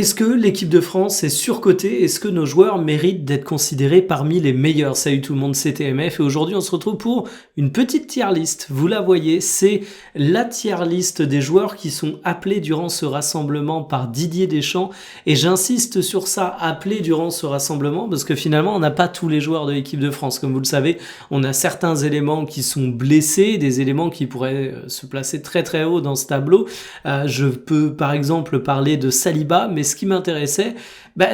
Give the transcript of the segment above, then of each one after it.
Est-ce que l'équipe de France est surcotée? Est-ce que nos joueurs méritent d'être considérés parmi les meilleurs? Salut tout le monde, c'est TMF et aujourd'hui on se retrouve pour une petite tier list. Vous la voyez, c'est la tier list des joueurs qui sont appelés durant ce rassemblement par Didier Deschamps. Et j'insiste sur ça, appelés durant ce rassemblement, parce que finalement on n'a pas tous les joueurs de l'équipe de France. Comme vous le savez, on a certains éléments qui sont blessés, des éléments qui pourraient se placer très très haut dans ce tableau. Je peux par exemple parler de Saliba, mais ce qui m'intéressait,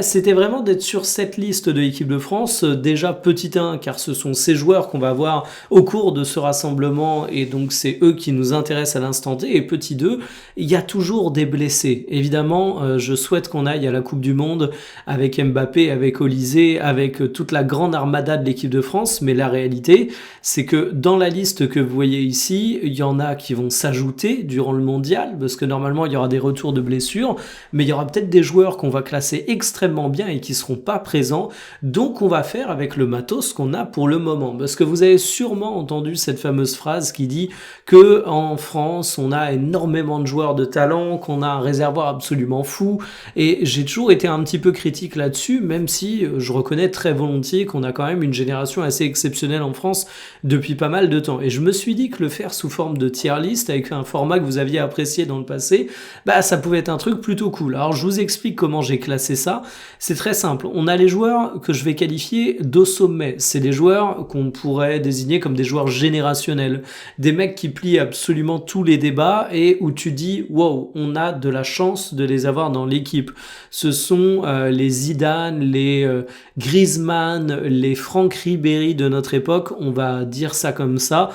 c'était vraiment d'être sur cette liste de l'équipe de France. Déjà petit 1, car ce sont ces joueurs qu'on va voir au cours de ce rassemblement et donc c'est eux qui nous intéressent à l'instant T. Et petit 2, il y a toujours des blessés. Évidemment, je souhaite qu'on aille à la Coupe du Monde avec Mbappé, avec Olysée, avec toute la grande armada de l'équipe de France, mais la réalité, c'est que dans la liste que vous voyez ici, il y en a qui vont s'ajouter durant le mondial, parce que normalement il y aura des retours de blessures, mais il y aura peut-être des joueurs qu'on va classer extrêmement bien et qui seront pas présents, donc on va faire avec le matos qu'on a pour le moment. Parce que vous avez sûrement entendu cette fameuse phrase qui dit que en France on a énormément de joueurs de talent, qu'on a un réservoir absolument fou, et j'ai toujours été un petit peu critique là-dessus, même si je reconnais très volontiers qu'on a quand même une génération assez exceptionnelle en France depuis pas mal de temps. Et je me suis dit que le faire sous forme de tier list avec un format que vous aviez apprécié dans le passé, ça pouvait être un truc plutôt cool. Alors je vous explique comment j'ai classé ça. C'est très simple. On a les joueurs que je vais qualifier d'au sommet. C'est des joueurs qu'on pourrait désigner comme des joueurs générationnels. Des mecs qui plient absolument tous les débats et où tu dis wow, on a de la chance de les avoir dans l'équipe. Ce sont les Zidane, les Griezmann, les Franck Ribéry de notre époque. On va dire ça comme ça.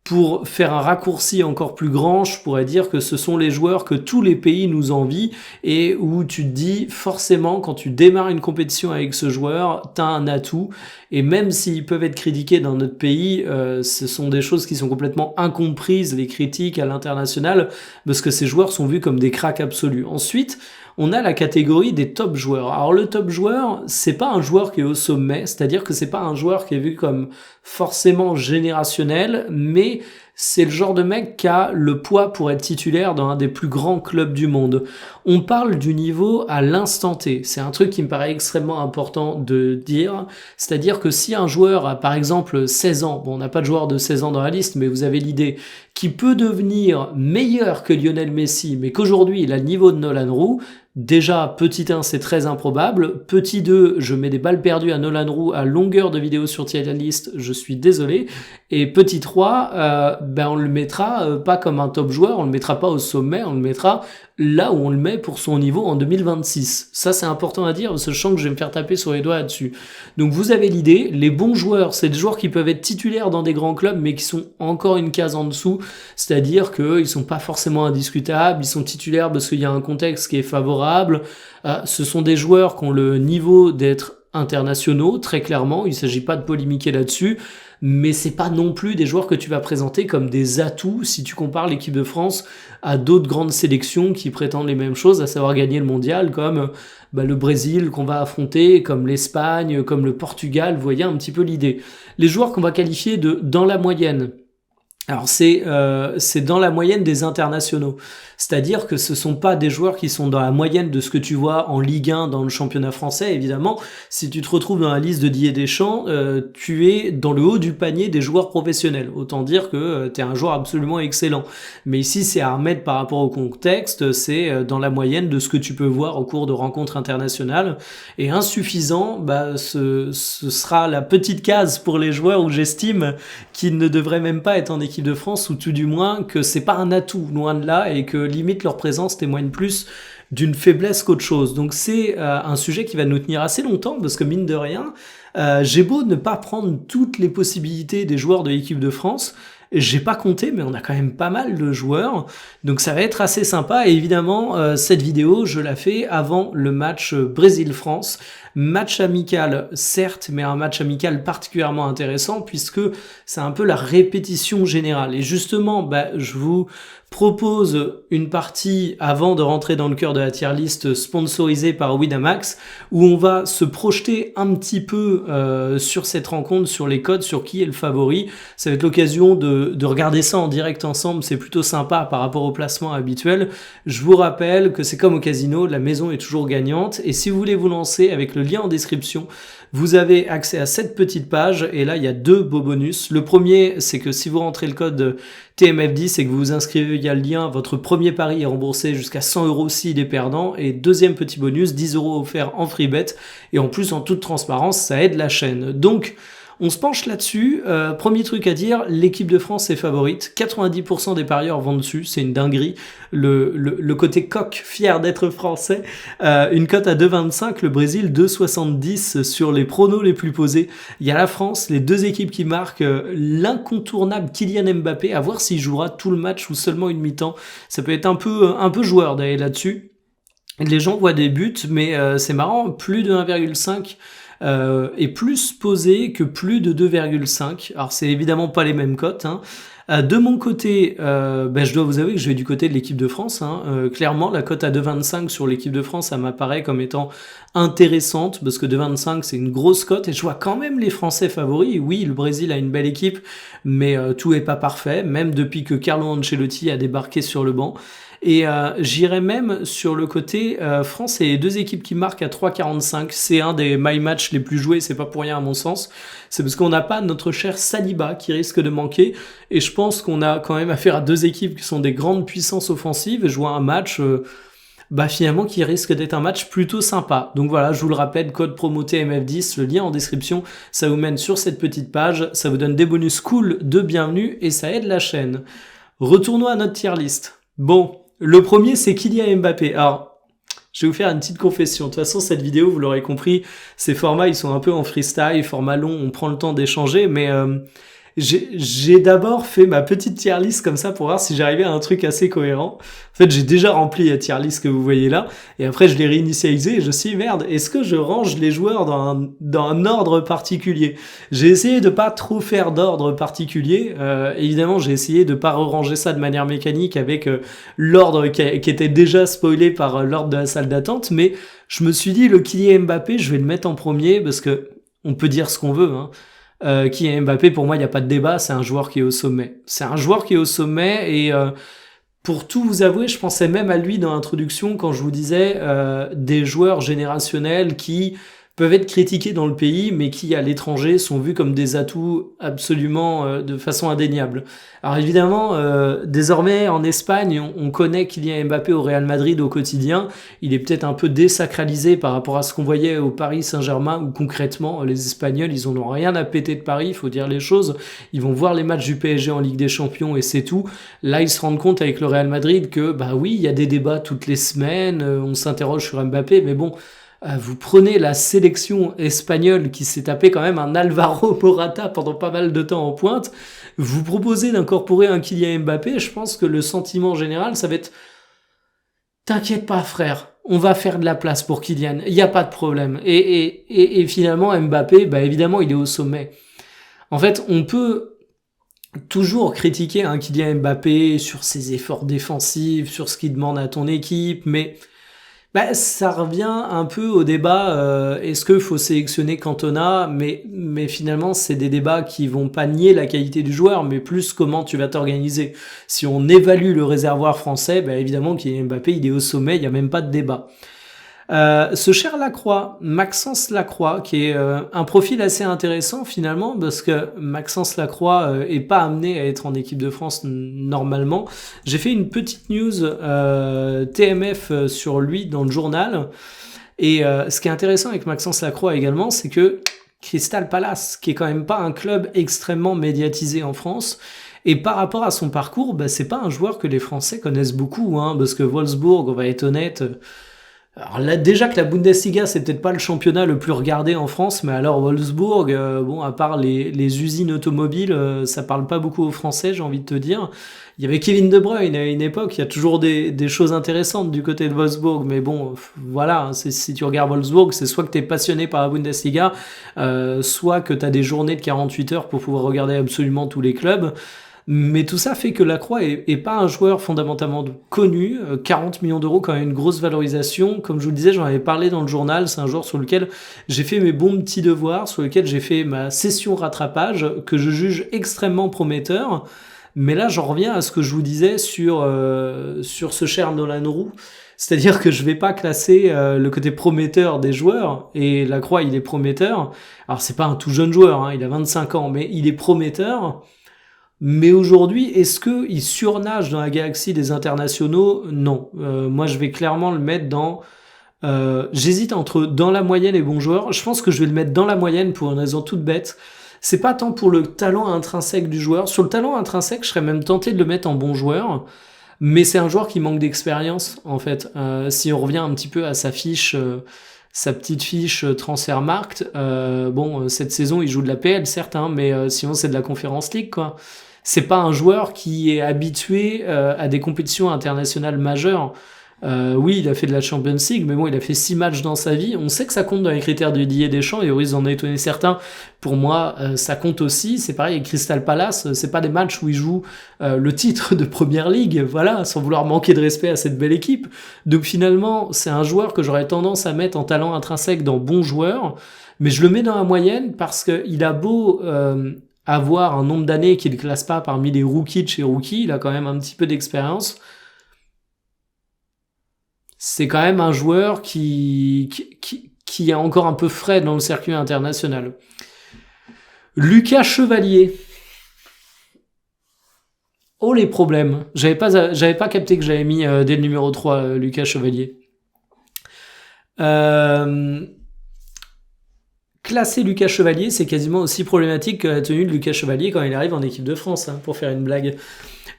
Pour faire un raccourci encore plus grand, je pourrais dire que ce sont les joueurs que tous les pays nous envient et où tu te dis forcément quand tu démarres une compétition avec ce joueur, t'as un atout. Et même s'ils peuvent être critiqués dans notre pays, ce sont des choses qui sont complètement incomprises, les critiques à l'international, parce que ces joueurs sont vus comme des cracks absolus. Ensuite, on a la catégorie des top joueurs. Alors le top joueur, c'est pas un joueur qui est au sommet, c'est-à-dire que c'est pas un joueur qui est vu comme forcément générationnel, mais c'est le genre de mec qui a le poids pour être titulaire dans un des plus grands clubs du monde. On parle du niveau à l'instant T. C'est un truc qui me paraît extrêmement important de dire. C'est-à-dire que si un joueur a par exemple 16 ans, bon on n'a pas de joueur de 16 ans dans la liste, mais vous avez l'idée, qui peut devenir meilleur que Lionel Messi, mais qu'aujourd'hui il a le niveau de Nolan Roux, déjà, petit 1, c'est très improbable. Petit 2, je mets des balles perdues à Nolan Roux à longueur de vidéo sur tier list, je suis désolé. Et petit 3, on le mettra pas comme un top joueur, on le mettra pas au sommet, on le mettra là où on le met pour son niveau en 2026. Ça, c'est important à dire, parce que je sens que je vais me faire taper sur les doigts là-dessus. Donc vous avez l'idée, les bons joueurs, c'est des joueurs qui peuvent être titulaires dans des grands clubs, mais qui sont encore une case en dessous, c'est-à-dire qu'ils sont pas forcément indiscutables, ils sont titulaires parce qu'il y a un contexte qui est favorable. Ce sont des joueurs qui ont le niveau d'être internationaux, très clairement, il s'agit pas de polémiquer là-dessus, mais c'est pas non plus des joueurs que tu vas présenter comme des atouts si tu compares l'équipe de France à d'autres grandes sélections qui prétendent les mêmes choses, à savoir gagner le mondial, comme le Brésil qu'on va affronter, comme l'Espagne, comme le Portugal, vous voyez un petit peu l'idée. Les joueurs qu'on va qualifier de dans la moyenne, alors c'est dans la moyenne des internationaux, c'est-à-dire que ce sont pas des joueurs qui sont dans la moyenne de ce que tu vois en Ligue 1 dans le championnat français, évidemment. Si tu te retrouves dans la liste de Didier Deschamps, tu es dans le haut du panier des joueurs professionnels, autant dire que tu es un joueur absolument excellent. Mais ici c'est à remettre par rapport au contexte, c'est dans la moyenne de ce que tu peux voir au cours de rencontres internationales, et insuffisant, ce sera la petite case pour les joueurs où j'estime qu'ils ne devraient même pas être en équipe de France, ou tout du moins que c'est pas un atout, loin de là, et que limite leur présence témoigne plus d'une faiblesse qu'autre chose. Donc c'est un sujet qui va nous tenir assez longtemps, parce que mine de rien, j'ai beau ne pas prendre toutes les possibilités des joueurs de l'équipe de France, j'ai pas compté, mais on a quand même pas mal de joueurs, donc ça va être assez sympa. Et évidemment, cette vidéo, je la fais avant le match Brésil-France. Match amical, certes, mais un match amical particulièrement intéressant, puisque c'est un peu la répétition générale. Et justement, je vous propose une partie avant de rentrer dans le cœur de la tier list sponsorisée par Winamax où on va se projeter un petit peu sur cette rencontre, sur les codes, sur qui est le favori. Ça va être l'occasion de regarder ça en direct ensemble, c'est plutôt sympa par rapport au placement habituel. Je vous rappelle que c'est comme au casino, la maison est toujours gagnante et si vous voulez vous lancer avec le lien en description, vous avez accès à cette petite page et là il y a 2 beaux bonus. Le premier c'est que si vous rentrez le code TMF10 et que vous vous inscrivez via le lien, votre premier pari est remboursé jusqu'à 100 € s'il est perdant et deuxième petit bonus, 10 € offerts en free bet et en plus en toute transparence ça aide la chaîne. Donc on se penche là-dessus. Premier truc à dire, l'équipe de France est favorite. 90% des parieurs vont dessus, c'est une dinguerie. Le côté coq, fier d'être français. Une cote à 2,25, le Brésil 2,70 sur les pronos les plus posés. Il y a la France, les 2 équipes qui marquent, l'incontournable Kylian Mbappé, à voir s'il jouera tout le match ou seulement une mi-temps. Ça peut être un peu joueur d'aller là-dessus. Les gens voient des buts, mais c'est marrant, plus de 1,5 est plus posé que plus de 2,5. Alors c'est évidemment pas les mêmes cotes. Hein. De mon côté, je dois vous avouer que je vais du côté de l'équipe de France. Hein. Clairement, la cote à 2,25 sur l'équipe de France, ça m'apparaît comme étant intéressante parce que 2,25 c'est une grosse cote et je vois quand même les Français favoris. Oui, le Brésil a une belle équipe, mais tout est pas parfait, même depuis que Carlo Ancelotti a débarqué sur le banc. Et j'irais même sur le côté France et les 2 équipes qui marquent à 3,45. C'est un des my match les plus joués, c'est pas pour rien à mon sens. C'est parce qu'on n'a pas notre cher Saliba qui risque de manquer. Et je pense qu'on a quand même affaire à 2 équipes qui sont des grandes puissances offensives. Et je vois un match finalement qui risque d'être un match plutôt sympa. Donc voilà, je vous le rappelle, code promo TMF10, le lien en description, ça vous mène sur cette petite page, ça vous donne des bonus cool de bienvenue et ça aide la chaîne. Retournons à notre tier list. Bon, le premier, c'est Kylian Mbappé. Alors, je vais vous faire une petite confession. De toute façon, cette vidéo, vous l'aurez compris, ces formats, ils sont un peu en freestyle, format long, on prend le temps d'échanger, mais j'ai d'abord fait ma petite tier list comme ça pour voir si j'arrivais à un truc assez cohérent. En fait, j'ai déjà rempli la tier list que vous voyez là, et après je l'ai réinitialisé et je me suis dit, merde, est-ce que je range les joueurs dans un ordre particulier? J'ai essayé de pas trop faire d'ordre particulier. Évidemment, j'ai essayé de pas ranger ça de manière mécanique avec l'ordre qui était déjà spoilé par l'ordre de la salle d'attente, mais je me suis dit, le Kylian Mbappé, je vais le mettre en premier parce que on peut dire ce qu'on veut, hein. Kylian Mbappé, pour moi, il n'y a pas de débat, c'est un joueur qui est au sommet. C'est un joueur qui est au sommet et pour tout vous avouer, je pensais même à lui dans l'introduction quand je vous disais des joueurs générationnels qui peuvent être critiqués dans le pays, mais qui à l'étranger sont vus comme des atouts absolument de façon indéniable. Alors évidemment, désormais en Espagne, on connaît Kylian Mbappé au Real Madrid au quotidien. Il est peut-être un peu désacralisé par rapport à ce qu'on voyait au Paris Saint-Germain, où concrètement, les Espagnols, ils en ont rien à péter de Paris, il faut dire les choses. Ils vont voir les matchs du PSG en Ligue des Champions et c'est tout. Là, ils se rendent compte avec le Real Madrid que, bah oui, il y a des débats toutes les semaines, on s'interroge sur Mbappé, mais bon, vous prenez la sélection espagnole qui s'est tapé quand même un Alvaro Morata pendant pas mal de temps en pointe, vous proposez d'incorporer un Kylian Mbappé, je pense que le sentiment général, ça va être « T'inquiète pas frère, on va faire de la place pour Kylian, il n'y a pas de problème. » Et finalement, Mbappé, bah évidemment, il est au sommet. En fait, on peut toujours critiquer un Kylian Mbappé sur ses efforts défensifs, sur ce qu'il demande à ton équipe, mais ça revient un peu au débat, est-ce qu'il faut sélectionner Cantona, mais finalement c'est des débats qui vont pas nier la qualité du joueur, mais plus comment tu vas t'organiser. Si on évalue le réservoir français, évidemment Kylian Mbappé il est au sommet, il y a même pas de débat. Ce cher Lacroix, Maxence Lacroix, qui est un profil assez intéressant finalement, parce que Maxence Lacroix est pas amené à être en équipe de France normalement. J'ai fait une petite news TMF sur lui dans le journal, et ce qui est intéressant avec Maxence Lacroix également, c'est que Crystal Palace, qui est quand même pas un club extrêmement médiatisé en France, et par rapport à son parcours, c'est pas un joueur que les Français connaissent beaucoup, hein, parce que Wolfsburg, on va être honnête... Alors là, déjà que la Bundesliga, c'est peut-être pas le championnat le plus regardé en France, mais alors Wolfsburg, à part les usines automobiles, ça parle pas beaucoup aux Français, j'ai envie de te dire. Il y avait Kevin De Bruyne à une époque, il y a toujours des choses intéressantes du côté de Wolfsburg, mais bon, voilà, si tu regardes Wolfsburg, c'est soit que t'es passionné par la Bundesliga, soit que t'as des journées de 48 heures pour pouvoir regarder absolument tous les clubs. Mais tout ça fait que Lacroix est pas un joueur fondamentalement connu. 40 millions d'euros, quand même une grosse valorisation. Comme je vous le disais, j'en avais parlé dans le journal. C'est un joueur sur lequel j'ai fait mes bons petits devoirs, sur lequel j'ai fait ma session rattrapage, que je juge extrêmement prometteur. Mais là, j'en reviens à ce que je vous disais sur ce cher Nolan Roux. C'est-à-dire que je vais pas classer le côté prometteur des joueurs. Et Lacroix, il est prometteur. Alors, c'est pas un tout jeune joueur, hein, il a 25 ans, mais il est prometteur. Mais aujourd'hui, est-ce que il surnage dans la galaxie des internationaux? Non. Moi, je vais clairement le mettre dans... j'hésite entre dans la moyenne et bon joueur. Je pense que je vais le mettre dans la moyenne pour une raison toute bête. C'est pas tant pour le talent intrinsèque du joueur. Sur le talent intrinsèque, je serais même tenté de le mettre en bon joueur. Mais c'est un joueur qui manque d'expérience, en fait. Si on revient un petit peu à sa fiche... sa petite fiche Transfermarkt, cette saison il joue de la PL certes, hein, mais sinon c'est de la Conference League, quoi. C'est pas un joueur qui est habitué à des compétitions internationales majeures. Oui, il a fait de la Champions League, mais bon, il a fait 6 matchs dans sa vie. On sait que ça compte dans les critères de Didier Deschamps, et au risque d'en étonner certains. Pour moi, ça compte aussi. C'est pareil avec Crystal Palace, c'est pas des matchs où il joue le titre de Première Ligue, voilà, sans vouloir manquer de respect à cette belle équipe. Donc finalement, c'est un joueur que j'aurais tendance à mettre en talent intrinsèque dans bon joueur, mais je le mets dans la moyenne parce qu'il a beau avoir un nombre d'années qu'il ne classe pas parmi les rookies de chez Rookie, il a quand même un petit peu d'expérience. C'est quand même un joueur qui est encore un peu frais dans le circuit international. Lucas Chevalier. Oh, les problèmes. J'avais pas capté que j'avais mis dès le numéro 3 Lucas Chevalier. Classer Lucas Chevalier, c'est quasiment aussi problématique que la tenue de Lucas Chevalier quand il arrive en équipe de France, hein, pour faire une blague.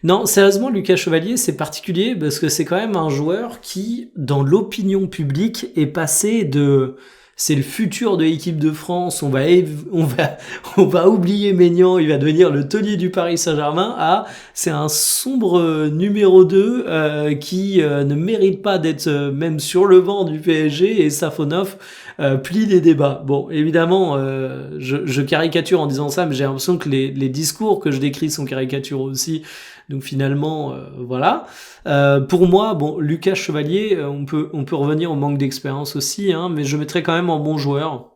Non, sérieusement, Lucas Chevalier, c'est particulier parce que c'est quand même un joueur qui, dans l'opinion publique, est passé de... C'est le futur de l'équipe de France, on va oublier Maignan, il va devenir le taulier du Paris Saint-Germain, à c'est un sombre numéro 2 qui ne mérite pas d'être même sur le banc du PSG, et Safonov plie les débats. Bon, évidemment, je caricature en disant ça, mais j'ai l'impression que les discours que je décris sont caricaturaux aussi. Donc finalement, voilà. Pour moi, bon, Lucas Chevalier, on peut revenir au manque d'expérience aussi, hein, mais je mettrais quand même en bon joueur.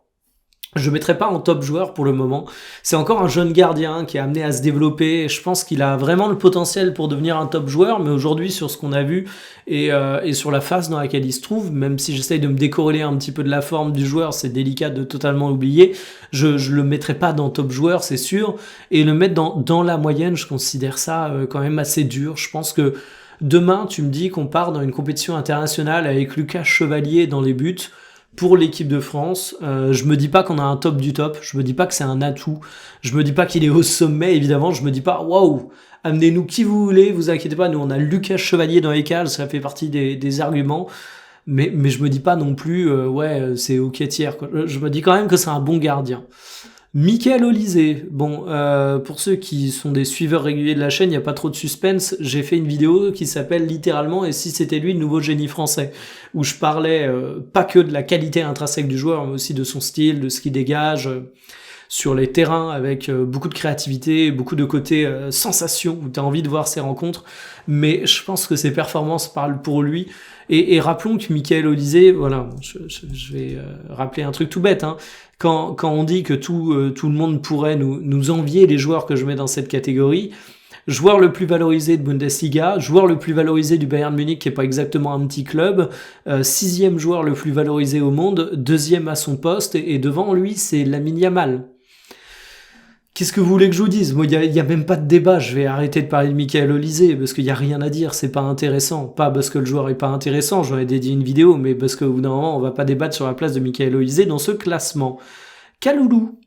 Je mettrais pas en top joueur pour le moment. C'est encore un jeune gardien qui est amené à se développer. Je pense qu'il a vraiment le potentiel pour devenir un top joueur, mais aujourd'hui, sur ce qu'on a vu et sur la phase dans laquelle il se trouve, même si j'essaye de me décorréler un petit peu de la forme du joueur, c'est délicat de totalement l'oublier. Je le mettrai pas dans top joueur, c'est sûr. Et le mettre dans la moyenne, je considère ça quand même assez dur. Je pense que demain, tu me dis qu'on part dans une compétition internationale avec Lucas Chevalier dans les buts pour l'équipe de France. Je me dis pas qu'on a un top du top, je me dis pas que c'est un atout, je me dis pas qu'il est au sommet, évidemment, je me dis pas waouh, amenez-nous qui vous voulez, vous inquiétez pas, nous on a Lucas Chevalier dans les cales, ça fait partie des arguments, mais je me dis pas non plus c'est ok tiers, quoi. Je me dis quand même que c'est un bon gardien. Michael Olysée, bon, pour ceux qui sont des suiveurs réguliers de la chaîne, il n'y a pas trop de suspense, j'ai fait une vidéo qui s'appelle littéralement « Et si c'était lui le nouveau génie français ?» où je parlais pas que de la qualité intrinsèque du joueur, mais aussi de son style, de ce qu'il dégage sur les terrains, avec beaucoup de créativité, beaucoup de côté sensation, où tu as envie de voir ses rencontres, mais je pense que ses performances parlent pour lui. Et rappelons que Michael Olysée, voilà, je vais rappeler un truc tout bête, hein. Quand on dit que tout le monde pourrait nous envier les joueurs que je mets dans cette catégorie, joueur le plus valorisé de Bundesliga, joueur le plus valorisé du Bayern Munich, qui est pas exactement un petit club, 6e joueur le plus valorisé au monde, 2e à son poste, et devant lui, c'est Lamine Yamal. Qu'est-ce que vous voulez que je vous dise? Moi, il y a même pas de débat. Je vais arrêter de parler de Michael Olysée parce qu'il y a rien à dire. C'est pas intéressant. Pas parce que le joueur est pas intéressant. J'en ai dédié une vidéo, mais parce qu'au bout d'un moment, on va pas débattre sur la place de Michael Olysée dans ce classement. Kaloulou.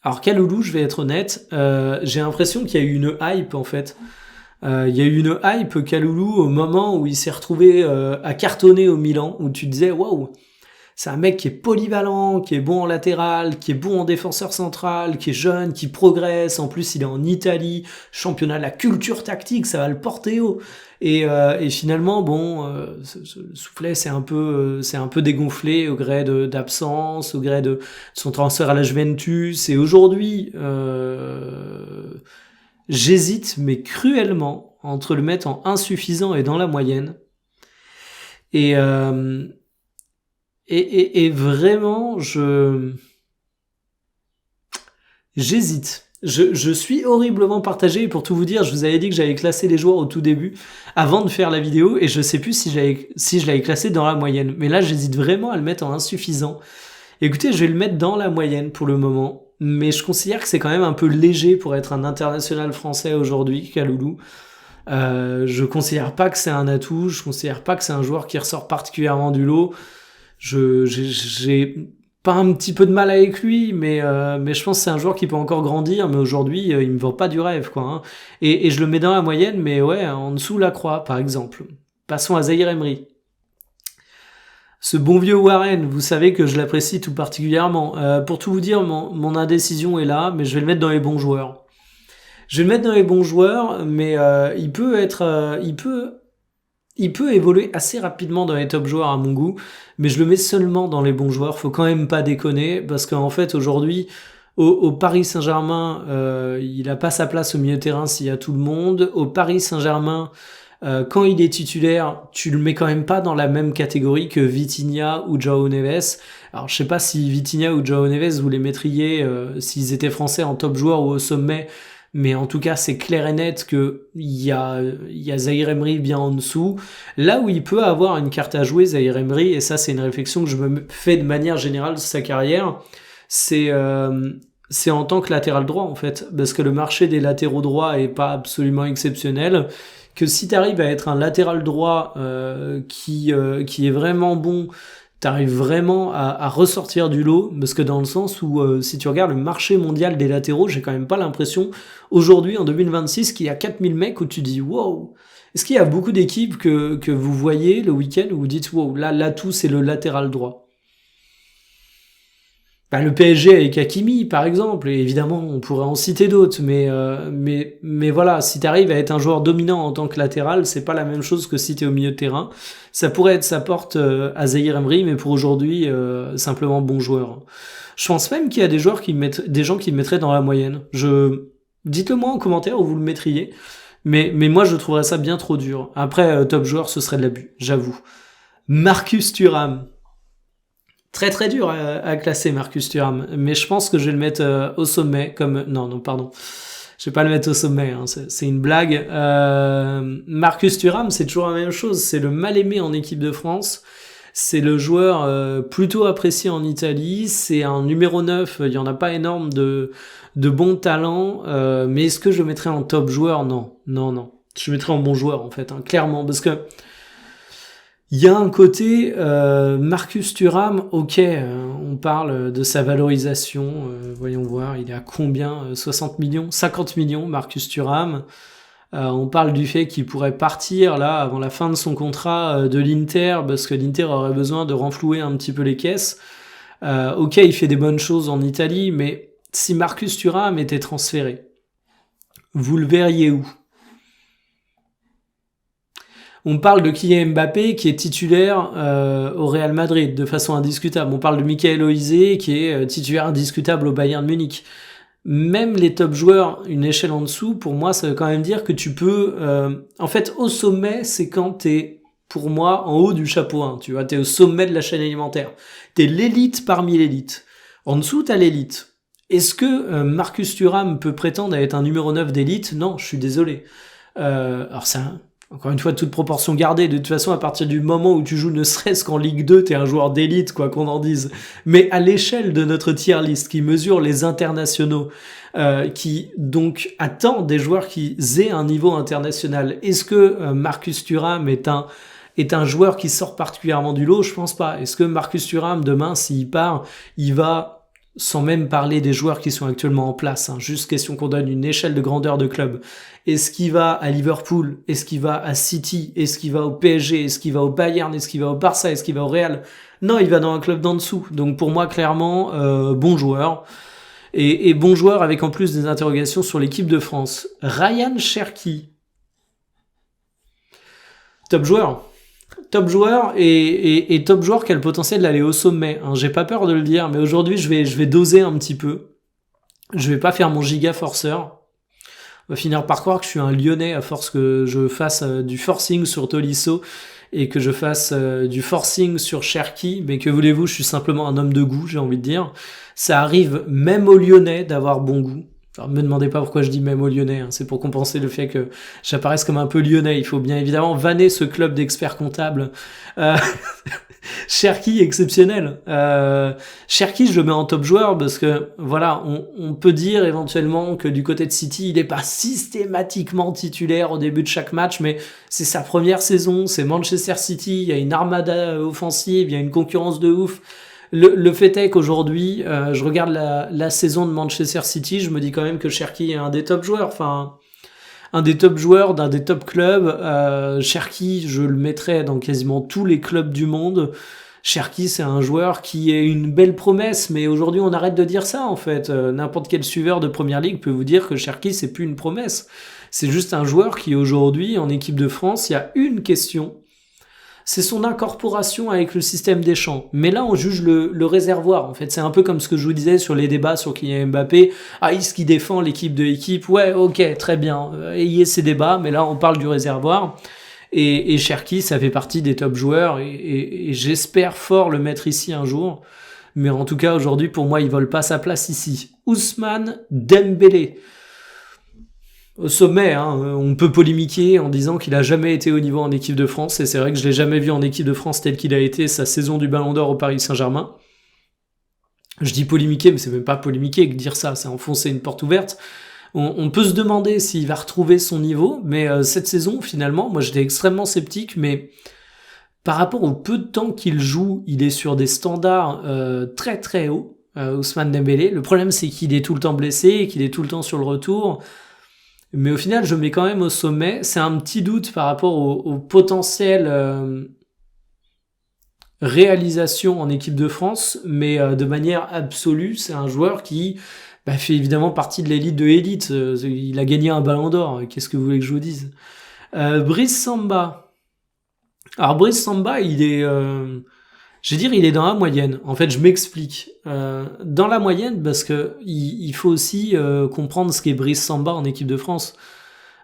Alors Kaloulou, je vais être honnête, j'ai l'impression qu'il y a eu une hype en fait. Il y a eu une hype Kaloulou au moment où il s'est retrouvé à cartonner au Milan, où tu disais waouh. C'est un mec qui est polyvalent, qui est bon en latéral, qui est bon en défenseur central, qui est jeune, qui progresse. En plus, il est en Italie, championnat de la culture tactique, ça va le porter haut. Et finalement, bon, ce soufflet, c'est un peu dégonflé au gré d'absence, au gré de son transfert à la Juventus. Et aujourd'hui, J'hésite, mais cruellement, entre le mettre en insuffisant et dans la moyenne. Et, et vraiment, j'hésite. Je suis horriblement partagé, et pour tout vous dire, je vous avais dit que j'avais classé les joueurs au tout début, avant de faire la vidéo, et je sais plus si je l'avais classé dans la moyenne. Mais là, j'hésite vraiment à le mettre en insuffisant. Écoutez, je vais le mettre dans la moyenne pour le moment, mais je considère que c'est quand même un peu léger pour être un international français aujourd'hui, Kaloulou. Je considère pas que c'est un atout, je considère pas que c'est un joueur qui ressort particulièrement du lot. J'ai pas un petit peu de mal avec lui, mais je pense que c'est un joueur qui peut encore grandir, mais aujourd'hui, il me vend pas du rêve, quoi. Hein. Et je le mets dans la moyenne, mais ouais, en dessous la croix, par exemple. Passons à Zahir Emery. Ce bon vieux Warren, vous savez que je l'apprécie tout particulièrement. Pour tout vous dire, mon indécision est là, mais je vais le mettre dans les bons joueurs. Je vais le mettre dans les bons joueurs, mais il peut évoluer assez rapidement dans les top joueurs à mon goût, mais je le mets seulement dans les bons joueurs. Faut quand même pas déconner, parce qu'en fait aujourd'hui, au Paris Saint-Germain, il a pas sa place au milieu de terrain s'il y a tout le monde. Au Paris Saint-Germain, quand il est titulaire, tu le mets quand même pas dans la même catégorie que Vitinha ou João Neves. Alors je sais pas si Vitinha ou João Neves vous les mettriez s'ils étaient français en top joueur ou au sommet, mais en tout cas c'est clair et net que il y a Zahir Emery bien en dessous. Là où il peut avoir une carte à jouer, Zahir Emery, et ça c'est une réflexion que je me fais de manière générale sur sa carrière, c'est en tant que latéral droit en fait, parce que le marché des latéraux droits est pas absolument exceptionnel, que si tu arrives à être un latéral droit qui est vraiment bon, tu arrives vraiment à ressortir du lot, parce que dans le sens où si tu regardes le marché mondial des latéraux, j'ai quand même pas l'impression aujourd'hui en 2026 qu'il y a 4000 mecs où tu dis wow. Est-ce qu'il y a beaucoup d'équipes que vous voyez le week-end où vous dites wow, là l'atout c'est le latéral droit? Bah, le PSG avec Hakimi, par exemple, et évidemment, on pourrait en citer d'autres, mais voilà, si t'arrives à être un joueur dominant en tant que latéral, c'est pas la même chose que si t'es au milieu de terrain. Ça pourrait être sa porte à Zahir Emery, mais pour aujourd'hui, simplement bon joueur. Je pense même qu'il y a des joueurs des gens qui le mettraient dans la moyenne. Dites-le moi en commentaire où vous le mettriez, mais moi je trouverais ça bien trop dur. Après, top joueur, ce serait de l'abus, j'avoue. Marcus Thuram. Très très dur à classer Marcus Thuram, mais je pense que je vais le mettre au sommet comme non pardon, je vais pas le mettre au sommet, hein, c'est une blague. Marcus Thuram, c'est toujours la même chose, c'est le mal aimé en équipe de France, c'est le joueur plutôt apprécié en Italie, c'est un numéro 9, il y en a pas énorme de bons talents, mais est-ce que je le mettrais en top joueur? Non, je le mettrais en bon joueur en fait, hein, clairement, parce que il y a un côté Marcus Thuram, ok, on parle de sa valorisation, voyons voir, il est à combien 60 millions 50 millions, Marcus Thuram. On parle du fait qu'il pourrait partir là avant la fin de son contrat de l'Inter, parce que l'Inter aurait besoin de renflouer un petit peu les caisses. Ok, il fait des bonnes choses en Italie, mais si Marcus Thuram était transféré, vous le verriez où? On parle de Kylian Mbappé qui est titulaire au Real Madrid de façon indiscutable. On parle de Michael Olise qui est titulaire indiscutable au Bayern Munich. Même les top joueurs, une échelle en dessous, pour moi, ça veut quand même dire que tu peux... En fait, au sommet, c'est quand t'es, pour moi, en haut du chapeau 1. Tu vois, t'es au sommet de la chaîne alimentaire. T'es l'élite parmi l'élite. En dessous, t'as l'élite. Est-ce que Marcus Thuram peut prétendre à être un numéro 9 d'élite? Non, je suis désolé. Alors c'est encore une fois, toute proportion gardée. De toute façon, à partir du moment où tu joues ne serait-ce qu'en Ligue 2, t'es un joueur d'élite, quoi qu'on en dise. Mais à l'échelle de notre tier list, qui mesure les internationaux, qui donc attend des joueurs qui aient un niveau international, est-ce que Marcus Thuram est un joueur qui sort particulièrement du lot? Je pense pas. Est-ce que Marcus Thuram, demain, s'il part, il va... sans même parler des joueurs qui sont actuellement en place, hein, juste question qu'on donne une échelle de grandeur de club. Est-ce qu'il va à Liverpool? Est-ce qu'il va à City? Est-ce qu'il va au PSG? Est-ce qu'il va au Bayern? Est-ce qu'il va au Barça? Est-ce qu'il va au Real? Non, il va dans un club d'en dessous. Donc pour moi, clairement, bon joueur. Et bon joueur avec en plus des interrogations sur l'équipe de France. Ryan Cherki. Top joueur. Top joueur et top joueur qui a le potentiel d'aller au sommet. Hein. J'ai pas peur de le dire, mais aujourd'hui je vais doser un petit peu. Je vais pas faire mon giga forceur. va finir par croire que je suis un Lyonnais à force que je fasse du forcing sur Tolisso et que je fasse du forcing sur Cherki. Mais que voulez-vous, je suis simplement un homme de goût, j'ai envie de dire. Ça arrive même aux Lyonnais d'avoir bon goût. Alors, me demandez pas pourquoi je dis même aux Lyonnais, hein. C'est pour compenser le fait que j'apparaisse comme un peu lyonnais. Il faut bien évidemment vanner ce club d'experts comptables. Euh, Cherki, exceptionnel. Cherki, je le mets en top joueur parce que, voilà, on peut dire éventuellement que du côté de City, il n'est pas systématiquement titulaire au début de chaque match, mais c'est sa première saison, c'est Manchester City, il y a une armada offensive, il y a une concurrence de ouf. Le fait est qu'aujourd'hui, je regarde la saison de Manchester City, je me dis quand même que Cherki est un des top joueurs, enfin un des top joueurs d'un des top clubs. Cherki, je le mettrais dans quasiment tous les clubs du monde. Cherki, c'est un joueur qui est une belle promesse, mais aujourd'hui on arrête de dire ça en fait. N'importe quel suiveur de Première Ligue peut vous dire que Cherki c'est plus une promesse. C'est juste un joueur qui aujourd'hui en équipe de France, il y a une question. C'est son incorporation avec le système des champs. Mais là, on juge le réservoir. En fait, c'est un peu comme ce que je vous disais sur les débats sur Kylian Mbappé. Ah, est-ce qu'il défend l'équipe de l'équipe? Ouais, ok, très bien. Ayez ces débats, mais là, on parle du réservoir. Et Cherki, ça fait partie des top joueurs. Et j'espère fort le mettre ici un jour. Mais en tout cas, aujourd'hui, pour moi, il vole pas sa place ici. Ousmane Dembélé. Au sommet, hein, on peut polémiquer en disant qu'il a jamais été au niveau en équipe de France, et c'est vrai que je l'ai jamais vu en équipe de France tel qu'il a été sa saison du Ballon d'Or au Paris Saint-Germain. Je dis polémiquer, mais c'est même pas polémiquer que dire ça, c'est enfoncer une porte ouverte. On peut se demander s'il va retrouver son niveau, mais cette saison, finalement, moi j'étais extrêmement sceptique, mais par rapport au peu de temps qu'il joue, il est sur des standards très très hauts, Ousmane Dembélé. Le problème, c'est qu'il est tout le temps blessé, et qu'il est tout le temps sur le retour. Mais au final, je mets quand même au sommet. C'est un petit doute par rapport au potentiel réalisation en équipe de France, mais de manière absolue, c'est un joueur qui fait évidemment partie de l'élite de l'élite. Il a gagné un ballon d'or. Qu'est-ce que vous voulez que je vous dise? Brice Samba. Alors Brice Samba, il est... je veux dire, il est dans la moyenne. En fait, je m'explique. Dans la moyenne, parce que il faut aussi comprendre ce qu'est Brice Samba en équipe de France.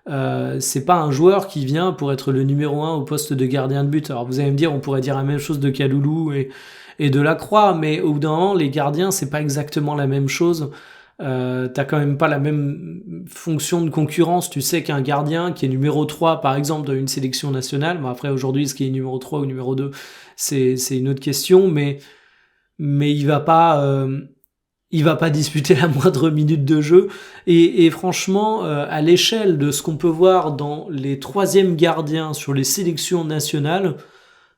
C'est pas un joueur qui vient pour être le numéro 1 au poste de gardien de but. Alors vous allez me dire, on pourrait dire la même chose de Kaloulou et de Lacroix, mais au bout d'un moment, les gardiens, c'est pas exactement la même chose. T'as quand même pas la même fonction de concurrence. Tu sais qu'un gardien qui est numéro 3, par exemple, dans une sélection nationale, bon après aujourd'hui, est-ce qu'il est numéro 3 ou numéro 2, c'est une autre question, mais il va pas disputer la moindre minute de jeu. Et franchement, à l'échelle de ce qu'on peut voir dans les troisièmes gardiens sur les sélections nationales,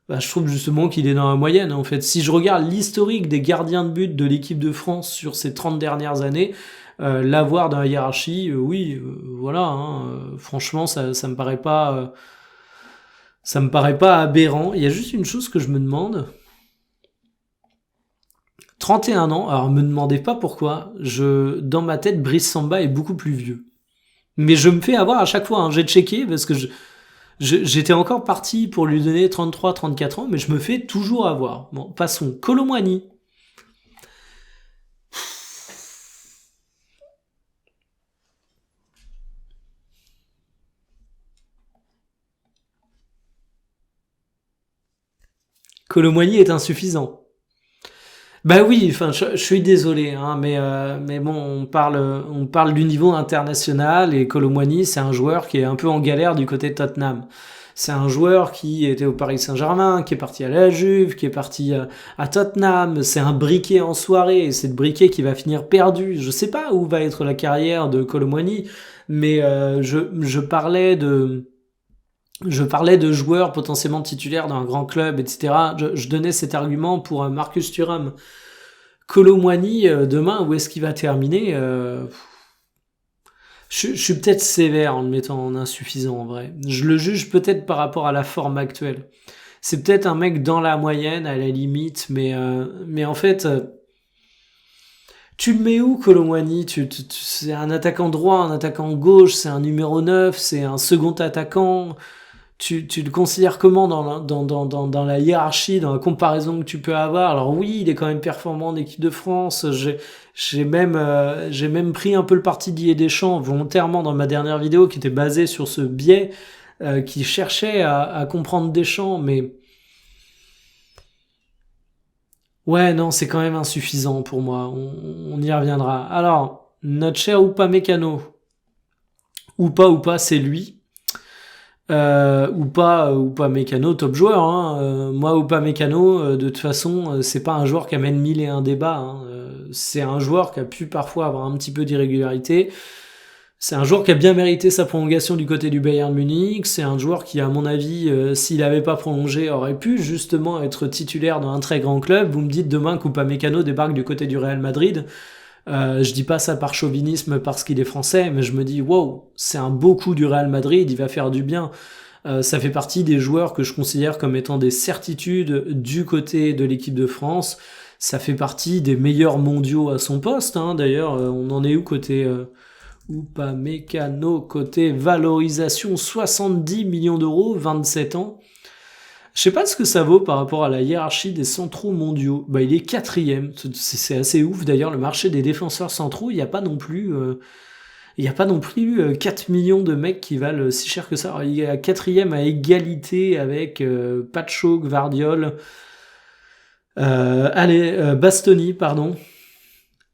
je trouve justement qu'il est dans la moyenne. En fait, si je regarde l'historique des gardiens de but de l'équipe de France sur ces 30 dernières années, l'avoir dans la hiérarchie, oui, voilà. Franchement, ça me paraît pas, ça me paraît pas aberrant. Il y a juste une chose que je me demande. 31 ans, alors me demandez pas pourquoi, dans ma tête, Brice Samba est beaucoup plus vieux. Mais je me fais avoir à chaque fois, hein. J'ai checké parce que j'étais encore parti pour lui donner 33, 34 ans, mais je me fais toujours avoir. Bon, passons. Kolo Muani. Kolo Muani est insuffisant. Bah oui, enfin, je suis désolé, hein, mais bon, on parle du niveau international et Kolo Muani, c'est un joueur qui est un peu en galère du côté de Tottenham. C'est un joueur qui était au Paris Saint-Germain, qui est parti à la Juve, qui est parti à Tottenham. C'est un briquet en soirée, et c'est le briquet qui va finir perdu. Je sais pas où va être la carrière de Kolo Muani, mais je parlais de joueurs potentiellement titulaires d'un grand club, etc. Je donnais cet argument pour Marcus Thuram. Kolo Muani, demain, où est-ce qu'il va terminer? Je suis peut-être sévère en le mettant en insuffisant, en vrai. Je le juge peut-être par rapport à la forme actuelle. C'est peut-être un mec dans la moyenne, à la limite, mais en fait, tu le mets où, Kolo Muani? C'est un attaquant droit, un attaquant gauche, c'est un numéro 9, c'est un second attaquant. tu le considères comment dans la hiérarchie, dans la comparaison que tu peux avoir? Alors oui, il est quand même performant en équipe de France. J'ai même pris un peu le parti d'Didier Deschamps volontairement dans ma dernière vidéo qui était basée sur ce biais qui cherchait à comprendre Deschamps, mais ouais, non, c'est quand même insuffisant pour moi. On y reviendra. Alors, notre cher Upamecano, ou pas, c'est lui. Ou pas Mécano, top joueur. Hein. Moi, ou pas Mécano, de toute façon, c'est pas un joueur qui amène mille et un débats. Hein. C'est un joueur qui a pu parfois avoir un petit peu d'irrégularité. C'est un joueur qui a bien mérité sa prolongation du côté du Bayern Munich. C'est un joueur qui, à mon avis, s'il n'avait pas prolongé, aurait pu justement être titulaire dans un très grand club. Vous me dites demain qu'Upamecano débarque du côté du Real Madrid. Je dis pas ça par chauvinisme parce qu'il est français, mais je me dis wow, c'est un beau coup du Real Madrid, il va faire du bien. Ça fait partie des joueurs que je considère comme étant des certitudes du côté de l'équipe de France. Ça fait partie des meilleurs mondiaux à son poste. Hein. D'ailleurs, on en est où côté Upamecano, côté valorisation 70 millions d'euros, 27 ans. Je sais pas ce que ça vaut par rapport à la hiérarchie des centraux mondiaux. Bah, il est quatrième. C'est assez ouf. D'ailleurs, le marché des défenseurs centraux, il n'y a pas non plus, 4 millions de mecs qui valent si cher que ça. Alors, il est quatrième à égalité avec Pacho, Gvardiol, Bastoni, pardon.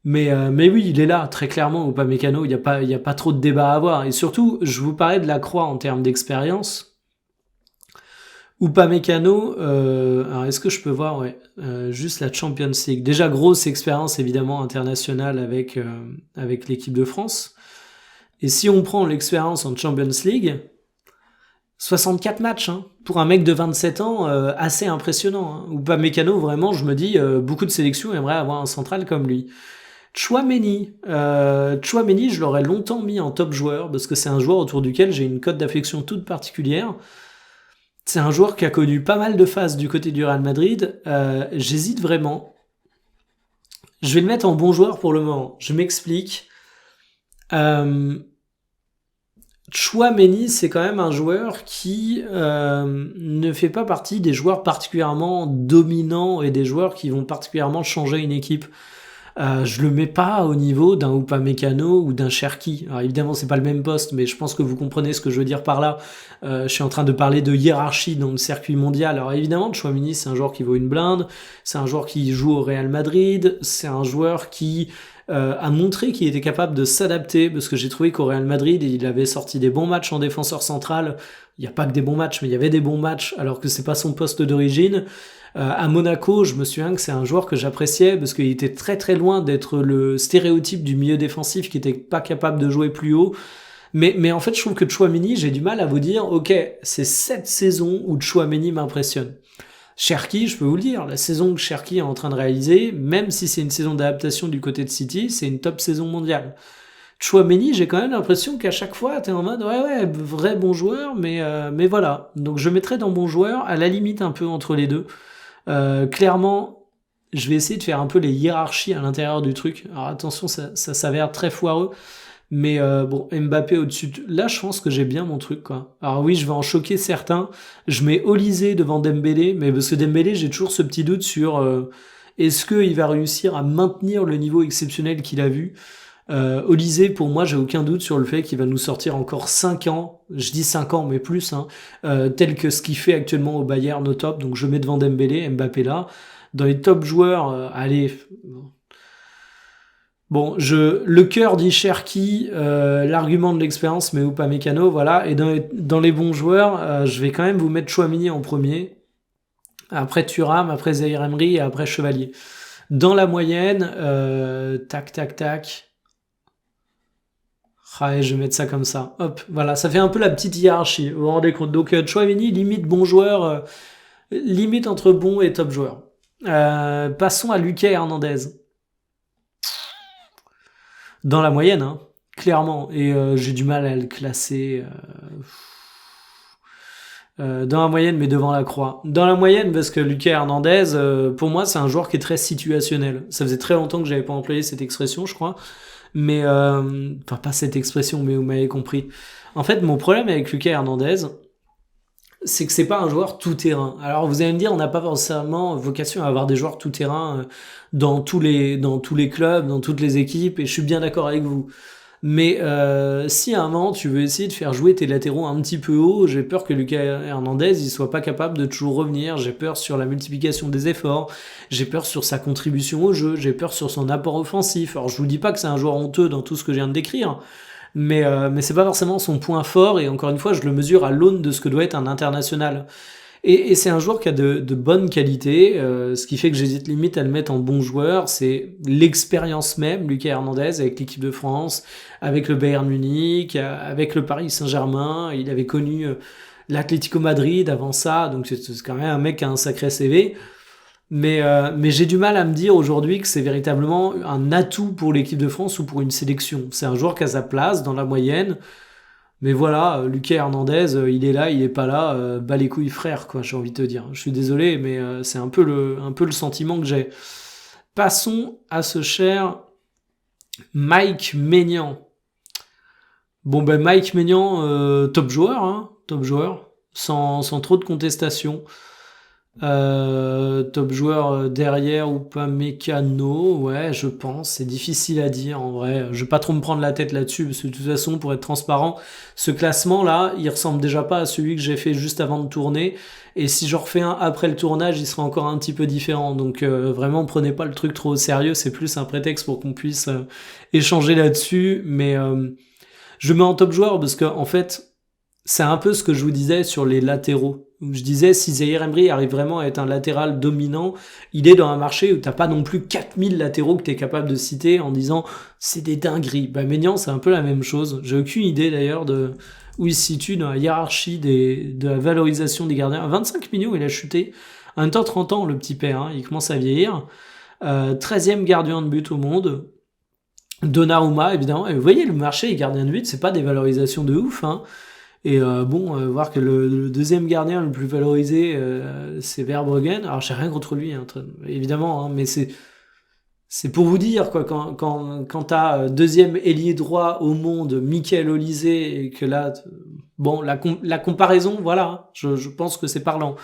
Mais oui, il est là, très clairement, Upamecano. Il y a pas trop de débat à avoir. Et surtout, je vous parlais de la croix en termes d'expérience. Upamecano, alors est-ce que je peux voir, juste la Champions League. Déjà grosse expérience évidemment internationale avec l'équipe de France. Et si on prend l'expérience en Champions League, 64 matchs, hein, pour un mec de 27 ans, assez impressionnant. Hein. Upamecano, vraiment, je me dis, beaucoup de sélections aimeraient avoir un central comme lui. Chouameni, je l'aurais longtemps mis en top joueur parce que c'est un joueur autour duquel j'ai une cote d'affection toute particulière. C'est un joueur qui a connu pas mal de phases du côté du Real Madrid. J'hésite vraiment. Je vais le mettre en bon joueur pour le moment. Je m'explique. Chouameni, c'est quand même un joueur qui ne fait pas partie des joueurs particulièrement dominants et des joueurs qui vont particulièrement changer une équipe. Je le mets pas au niveau d'un Upamecano ou d'un Cherki. Alors évidemment, c'est pas le même poste, mais je pense que vous comprenez ce que je veux dire par là. Je suis en train de parler de hiérarchie dans le circuit mondial. Alors évidemment, Chouameni, c'est un joueur qui vaut une blinde. C'est un joueur qui joue au Real Madrid. C'est un joueur qui a montré qu'il était capable de s'adapter, parce que j'ai trouvé qu'au Real Madrid, il avait sorti des bons matchs en défenseur central. Il n'y a pas que des bons matchs, mais il y avait des bons matchs, alors que c'est pas son poste d'origine. À Monaco, je me souviens que c'est un joueur que j'appréciais parce qu'il était très très loin d'être le stéréotype du milieu défensif qui était pas capable de jouer plus haut. Mais en fait, je trouve que Chouameni, j'ai du mal à vous dire, ok, c'est cette saison où Chouameni m'impressionne. Cherki, je peux vous le dire, la saison que Cherki est en train de réaliser, même si c'est une saison d'adaptation du côté de City, c'est une top saison mondiale. Chouameni, j'ai quand même l'impression qu'à chaque fois, t'es en mode, ouais, vrai bon joueur, mais voilà. Donc je mettrais dans bon joueur, à la limite un peu entre les deux. Clairement, je vais essayer de faire un peu les hiérarchies à l'intérieur du truc. Alors attention, ça s'avère très foireux. Mais bon, Mbappé au-dessus. Là, je pense que j'ai bien mon truc, quoi. Alors oui, je vais en choquer certains. Je mets Olysée devant Dembélé, mais parce que Dembélé, j'ai toujours ce petit doute sur est-ce qu'il va réussir à maintenir le niveau exceptionnel qu'il a vu. Olysée, pour moi, j'ai aucun doute sur le fait qu'il va nous sortir encore 5 ans, je dis 5 ans, mais plus, hein, tel que ce qu'il fait actuellement au Bayern au top, donc je mets devant Dembélé, Mbappé là. Dans les top joueurs, allez... Bon, le cœur dit Cherki, l'argument de l'expérience, mais Upamecano, voilà. Et dans les bons joueurs, je vais quand même vous mettre Chouamini en premier, après Thuram, après Zaïre Emery et après Chevalier. Dans la moyenne, tac. Ah, je vais mettre ça comme ça. Hop, voilà, ça fait un peu la petite hiérarchie. Vous vous rendez compte. Donc, Chouamini, limite bon joueur, limite entre bon et top joueur. Passons à Lucas Hernandez. Dans la moyenne, hein, clairement. Et j'ai du mal à le classer. Dans la moyenne, mais devant la croix. Dans la moyenne, parce que Lucas Hernandez, pour moi, c'est un joueur qui est très situationnel. Ça faisait très longtemps que j'avais pas employé cette expression, je crois. Mais, enfin, pas cette expression, mais vous m'avez compris. En fait, mon problème avec Lucas Hernandez, c'est que c'est pas un joueur tout-terrain. Alors vous allez me dire, on n'a pas forcément vocation à avoir des joueurs tout-terrain dans tous les clubs, dans toutes les équipes, et je suis bien d'accord avec vous. Mais si à un moment tu veux essayer de faire jouer tes latéraux un petit peu haut, j'ai peur que Lucas Hernandez il soit pas capable de toujours revenir. J'ai peur sur la multiplication des efforts, j'ai peur sur sa contribution au jeu, j'ai peur sur son apport offensif. Alors je vous dis pas que c'est un joueur honteux dans tout ce que je viens de décrire, mais c'est pas forcément son point fort. Et encore une fois, je le mesure à l'aune de ce que doit être un international. Et c'est un joueur qui a de bonnes qualités, ce qui fait que j'hésite limite à le mettre en bon joueur. C'est l'expérience même, Lucas Hernandez, avec l'équipe de France, avec le Bayern Munich, avec le Paris Saint-Germain. Il avait connu l'Atlético Madrid avant ça, donc c'est quand même un mec qui a un sacré CV. Mais j'ai du mal à me dire aujourd'hui que c'est véritablement un atout pour l'équipe de France ou pour une sélection. C'est un joueur qui a sa place dans la moyenne. Mais voilà, Lucas Hernandez, il est là, il est pas là, bas les couilles frère, quoi, j'ai envie de te dire. Je suis désolé, mais c'est un peu le sentiment que j'ai. Passons à ce cher Mike Maignan. Bon ben Mike Maignan, top joueur, hein, top joueur, sans trop de contestation. Top joueur derrière ou pas Mécano, ouais, je pense. C'est difficile à dire en vrai. Je vais pas trop me prendre la tête là-dessus parce que de toute façon, pour être transparent, ce classement-là, il ressemble déjà pas à celui que j'ai fait juste avant de tourner. Et si j'en refais un après le tournage, il sera encore un petit peu différent. Donc vraiment, prenez pas le truc trop au sérieux. C'est plus un prétexte pour qu'on puisse échanger là-dessus. Mais je mets en top joueur parce que en fait, c'est un peu ce que je vous disais sur les latéraux. Où je disais, si Zaïre Emery arrive vraiment à être un latéral dominant, il est dans un marché où t'as pas non plus 4000 latéraux que t'es capable de citer en disant c'est des dingueries. Bah, Maignan, c'est un peu la même chose. J'ai aucune idée d'ailleurs de où il se situe dans la hiérarchie de la valorisation des gardiens. À 25 millions, il a chuté. En même temps, 30 ans, le petit père, hein, il commence à vieillir. 13e gardien de but au monde. Donnarumma, évidemment. Et vous voyez, le marché des gardiens de but, c'est pas des valorisations de ouf, hein. Et voir que le deuxième gardien le plus valorisé, c'est Verbruggen. Alors j'ai rien contre lui, hein, évidemment, hein, mais c'est pour vous dire quoi. Quand t'as deuxième ailier droit au monde, Michael Olise, et que là, bon, la comparaison, voilà, hein, je pense que c'est parlant.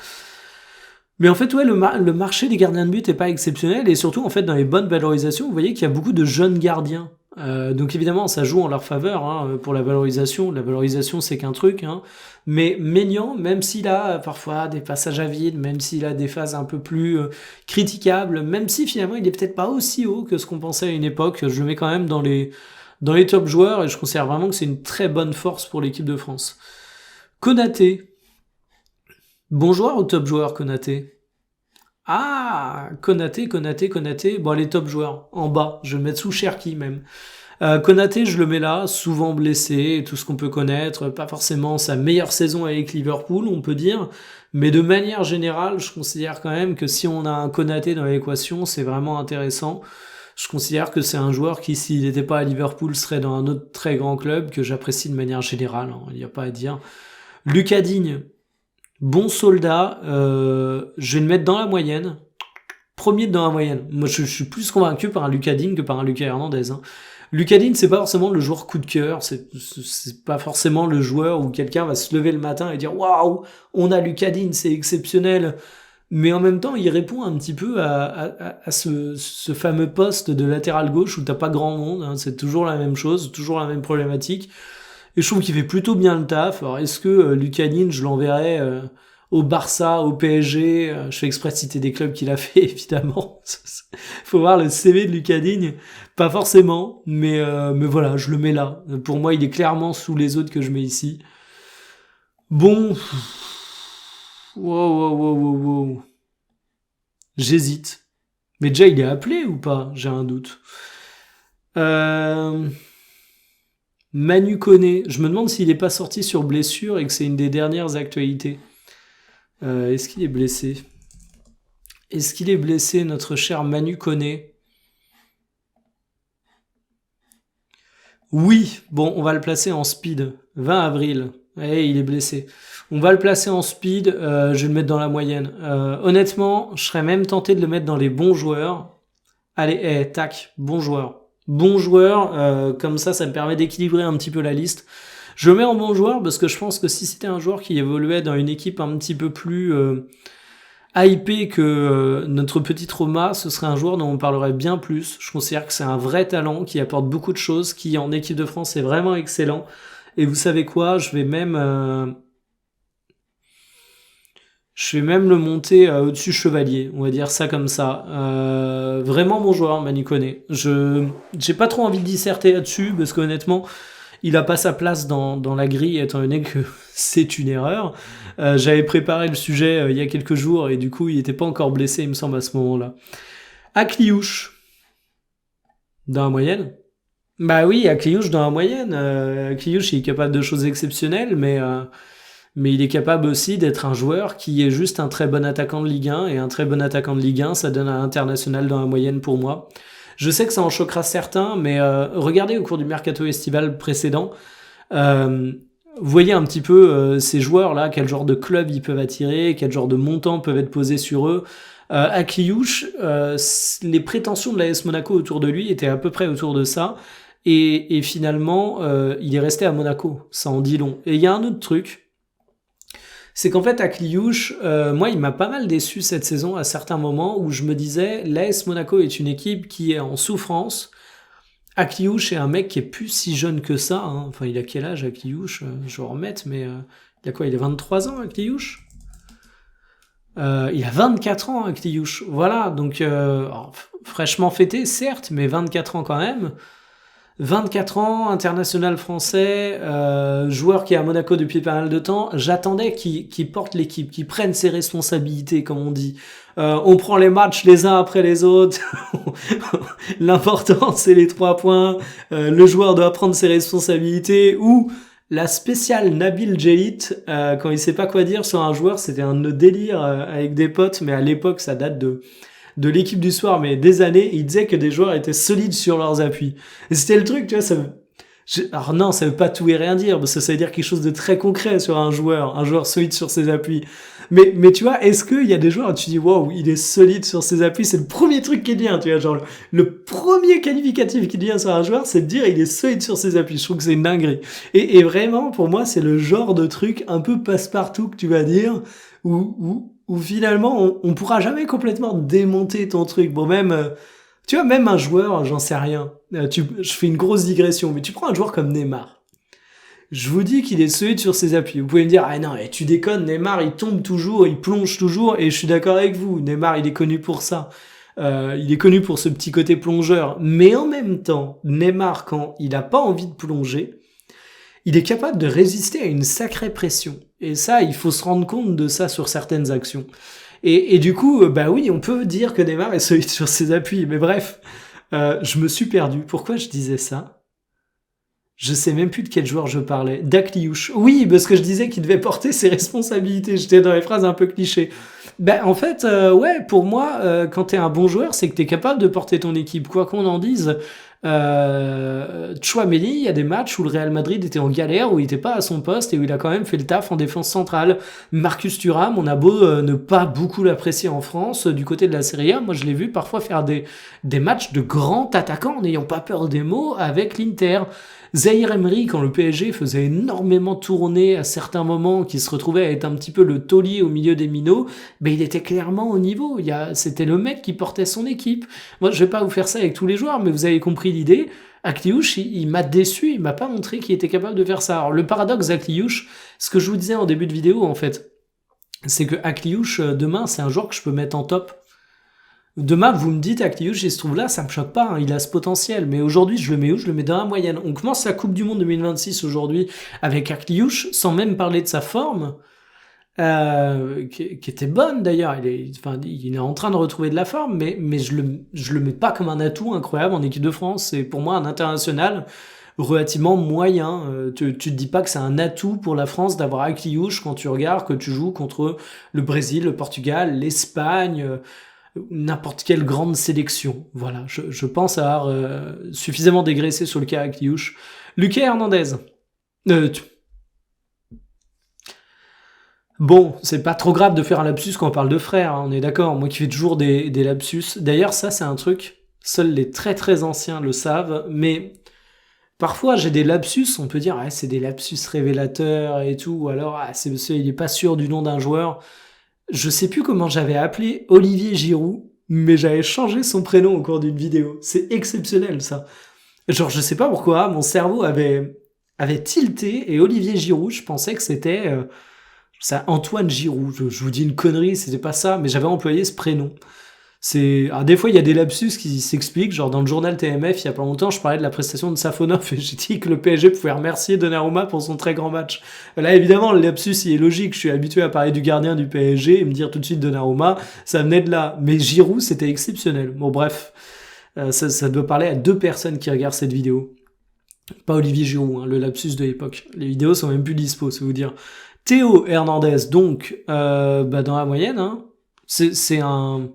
Mais en fait, ouais, le marché des gardiens de but est pas exceptionnel, et surtout, en fait, dans les bonnes valorisations, vous voyez qu'il y a beaucoup de jeunes gardiens. Donc évidemment, ça joue en leur faveur, hein, pour la valorisation. La valorisation, c'est qu'un truc, hein. Mais Maignan, même s'il a parfois des passages à vide, même s'il a des phases un peu plus critiquables, même si finalement il est peut-être pas aussi haut que ce qu'on pensait à une époque, je le mets quand même dans les top joueurs, et je considère vraiment que c'est une très bonne force pour l'équipe de France. Konaté. Bon joueur ou top joueur, Konaté? Ah, Konaté. Bon, les top joueurs, en bas. Je vais le mettre sous Cherki même. Konaté, je le mets là, souvent blessé, tout ce qu'on peut connaître. Pas forcément sa meilleure saison avec Liverpool, on peut dire. Mais de manière générale, je considère quand même que si on a un Konaté dans l'équation, c'est vraiment intéressant. Je considère que c'est un joueur qui, s'il n'était pas à Liverpool, serait dans un autre très grand club que j'apprécie de manière générale, hein, il n'y a pas à dire. Lucas Digne, bon soldat, je vais le mettre dans la moyenne. Premier dans la moyenne. Moi, je suis plus convaincu par un Lucas Digne que par un Lucas Hernandez, hein. Lucas Digne, c'est pas forcément le joueur coup de cœur, c'est pas forcément le joueur où quelqu'un va se lever le matin et dire waouh, on a Lucas Digne, c'est exceptionnel. Mais en même temps, il répond un petit peu à ce fameux poste de latéral gauche où t'as pas grand monde, hein. C'est toujours la même chose, toujours la même problématique. Et je trouve qu'il fait plutôt bien le taf. Alors, est-ce que Lucas Digne, je l'enverrai au Barça, au PSG? Je fais exprès de citer des clubs qu'il a fait, évidemment. Faut voir le CV de Lucas Digne. Pas forcément, mais voilà, je le mets là. Pour moi, il est clairement sous les autres que je mets ici. Bon. Wow. J'hésite. Mais déjà, il est appelé ou pas? J'ai un doute. Manu Koné, je me demande s'il n'est pas sorti sur blessure et que c'est une des dernières actualités. Est-ce qu'il est blessé? Est-ce qu'il est blessé, notre cher Manu Koné? Oui, bon, on va le placer en speed. 20 avril. Eh, il est blessé. On va le placer en speed, je vais le mettre dans la moyenne. Honnêtement, je serais même tenté de le mettre dans les bons joueurs. Allez, tac, bon joueur. Bon joueur, comme ça me permet d'équilibrer un petit peu la liste. Je le mets en bon joueur parce que je pense que si c'était un joueur qui évoluait dans une équipe un petit peu plus hypé que notre petit Roma, ce serait un joueur dont on parlerait bien plus. Je considère que c'est un vrai talent qui apporte beaucoup de choses, qui en équipe de France est vraiment excellent. Et vous savez quoi, je vais même le monter au-dessus chevalier, on va dire ça comme ça. Vraiment bon joueur, Manu Koné. J'ai pas trop envie de disserter là-dessus parce qu'honnêtement, il a pas sa place dans la grille étant donné que c'est une erreur. J'avais préparé le sujet il y a quelques jours et du coup il était pas encore blessé il me semble à ce moment-là. Akliouche, dans la moyenne. Bah oui, Akliouche dans la moyenne. Akliouche il est capable de choses exceptionnelles mais il est capable aussi d'être un joueur qui est juste un très bon attaquant de Ligue 1 et un très bon attaquant de Ligue 1 ça donne un international dans la moyenne pour moi. Je sais que ça en choquera certains, mais regardez au cours du mercato estival précédent, vous voyez un petit peu ces joueurs-là, quel genre de club ils peuvent attirer, quel genre de montants peuvent être posés sur eux. Akliouche, les prétentions de l'AS Monaco autour de lui étaient à peu près autour de ça, et finalement, il est resté à Monaco. Ça en dit long. Et il y a un autre truc, c'est qu'en fait, Akliouche, moi, il m'a pas mal déçu cette saison à certains moments où je me disais, l'AS Monaco est une équipe qui est en souffrance. Akliouche est un mec qui est plus si jeune que ça. Hein. Enfin, il a quel âge, Akliouche Je vais en remettre, mais il a quoi Il a 23 ans, Akliouche Il a 24 ans, Akliouche. Voilà, donc fraîchement fêté, certes, mais 24 ans quand même. 24 ans, international français, joueur qui est à Monaco depuis pas mal de temps. J'attendais qu'il porte l'équipe, qu'il prenne ses responsabilités, comme on dit. On prend les matchs les uns après les autres. L'important, c'est les 3 points. Le joueur doit prendre ses responsabilités. Ou la spéciale Nabil Djellit, quand il sait pas quoi dire sur un joueur, c'était un délire avec des potes, mais à l'époque, ça date de l'équipe du soir, mais des années, il disait que des joueurs étaient solides sur leurs appuis. Et c'était le truc, tu vois, alors non, ça veut pas tout et rien dire, parce que ça veut dire quelque chose de très concret sur un joueur solide sur ses appuis. Mais tu vois, est-ce qu'il y a des joueurs où tu dis, waouh, il est solide sur ses appuis, c'est le premier truc qui vient, tu vois, genre, le premier qualificatif qui vient sur un joueur, c'est de dire, il est solide sur ses appuis. Je trouve que c'est une dinguerie. Et vraiment, pour moi, c'est le genre de truc un peu passe-partout que tu vas dire, où finalement, on pourra jamais complètement démonter ton truc. Bon, même, tu vois, même un joueur, j'en sais rien. Je fais une grosse digression, mais tu prends un joueur comme Neymar. Je vous dis qu'il est solide sur ses appuis. Vous pouvez me dire, ah non, tu déconnes, Neymar, il tombe toujours, il plonge toujours, et je suis d'accord avec vous. Neymar, il est connu pour ça. Il est connu pour ce petit côté plongeur. Mais en même temps, Neymar, quand il a pas envie de plonger, il est capable de résister à une sacrée pression. Et ça, il faut se rendre compte de ça sur certaines actions. Et du coup, bah oui, on peut dire que Neymar est solide sur ses appuis. Mais bref, je me suis perdu. Pourquoi je disais ça ? Je sais même plus de quel joueur je parlais. D'Akliouche. Oui, parce que je disais qu'il devait porter ses responsabilités. J'étais dans les phrases un peu clichés. Ben, en fait, ouais, pour moi, quand t'es un bon joueur, c'est que t'es capable de porter ton équipe. Quoi qu'on en dise, Tchouaméni, il y a des matchs où le Real Madrid était en galère, où il était pas à son poste et où il a quand même fait le taf en défense centrale. Marcus Thuram, on a beau ne pas beaucoup l'apprécier en France, du côté de la Serie A, moi je l'ai vu parfois faire des matchs de grand attaquant en n'ayant pas peur des mots avec l'Inter. Zahir Emery, quand le PSG faisait énormément tourner à certains moments, qui se retrouvait à être un petit peu le taulier au milieu des minots, ben il était clairement au niveau. C'était le mec qui portait son équipe. Moi, je vais pas vous faire ça avec tous les joueurs, mais vous avez compris l'idée. Akliouche, il m'a déçu, il m'a pas montré qu'il était capable de faire ça. Alors, le paradoxe d'Akliouche, ce que je vous disais en début de vidéo, en fait, c'est que Akliouche, demain, c'est un joueur que je peux mettre en top. Demain, vous me dites, Akliouche, il se trouve là, ça me choque pas, hein, il a ce potentiel. Mais aujourd'hui, je le mets où ? Je le mets dans la moyenne. On commence la Coupe du Monde 2026 aujourd'hui avec Akliouche, sans même parler de sa forme, qui était bonne d'ailleurs. Il est en train de retrouver de la forme, mais je le mets pas comme un atout incroyable en équipe de France. C'est pour moi un international relativement moyen. Tu te dis pas que c'est un atout pour la France d'avoir Akliouche quand tu regardes que tu joues contre le Brésil, le Portugal, l'Espagne, n'importe quelle grande sélection. Voilà, je pense avoir suffisamment dégraissé sur le cas Akliouche. Lucas Hernandez. Bon, c'est pas trop grave de faire un lapsus quand on parle de frère, hein, on est d'accord. Moi qui fais toujours des lapsus. D'ailleurs, ça, c'est un truc, seuls les très très anciens le savent, mais parfois j'ai des lapsus, on peut dire, ah, c'est des lapsus révélateurs et tout, ou alors, ah, il est pas sûr du nom d'un joueur. Je sais plus comment j'avais appelé Olivier Giroud, mais j'avais changé son prénom au cours d'une vidéo. C'est exceptionnel, ça. Genre, je sais pas pourquoi, mon cerveau avait tilté, et Olivier Giroud, je pensais que c'était ça, Antoine Giroud. Je vous dis une connerie, c'était pas ça, mais j'avais employé ce prénom. Alors, des fois, il y a des lapsus qui s'expliquent. Genre, dans le journal TMF, il y a pas longtemps, je parlais de la prestation de Safonov et j'ai dit que le PSG pouvait remercier Donnarumma pour son très grand match. Là, évidemment, le lapsus, il est logique. Je suis habitué à parler du gardien du PSG et me dire tout de suite Donnarumma. Ça venait de là. Mais Giroud, c'était exceptionnel. Bon, bref. Ça doit parler à 2 personnes qui regardent cette vidéo. Pas Olivier Giroud, hein, le lapsus de l'époque. Les vidéos sont même plus dispo, c'est vous dire. Théo Hernandez, donc, dans la moyenne, hein, c'est un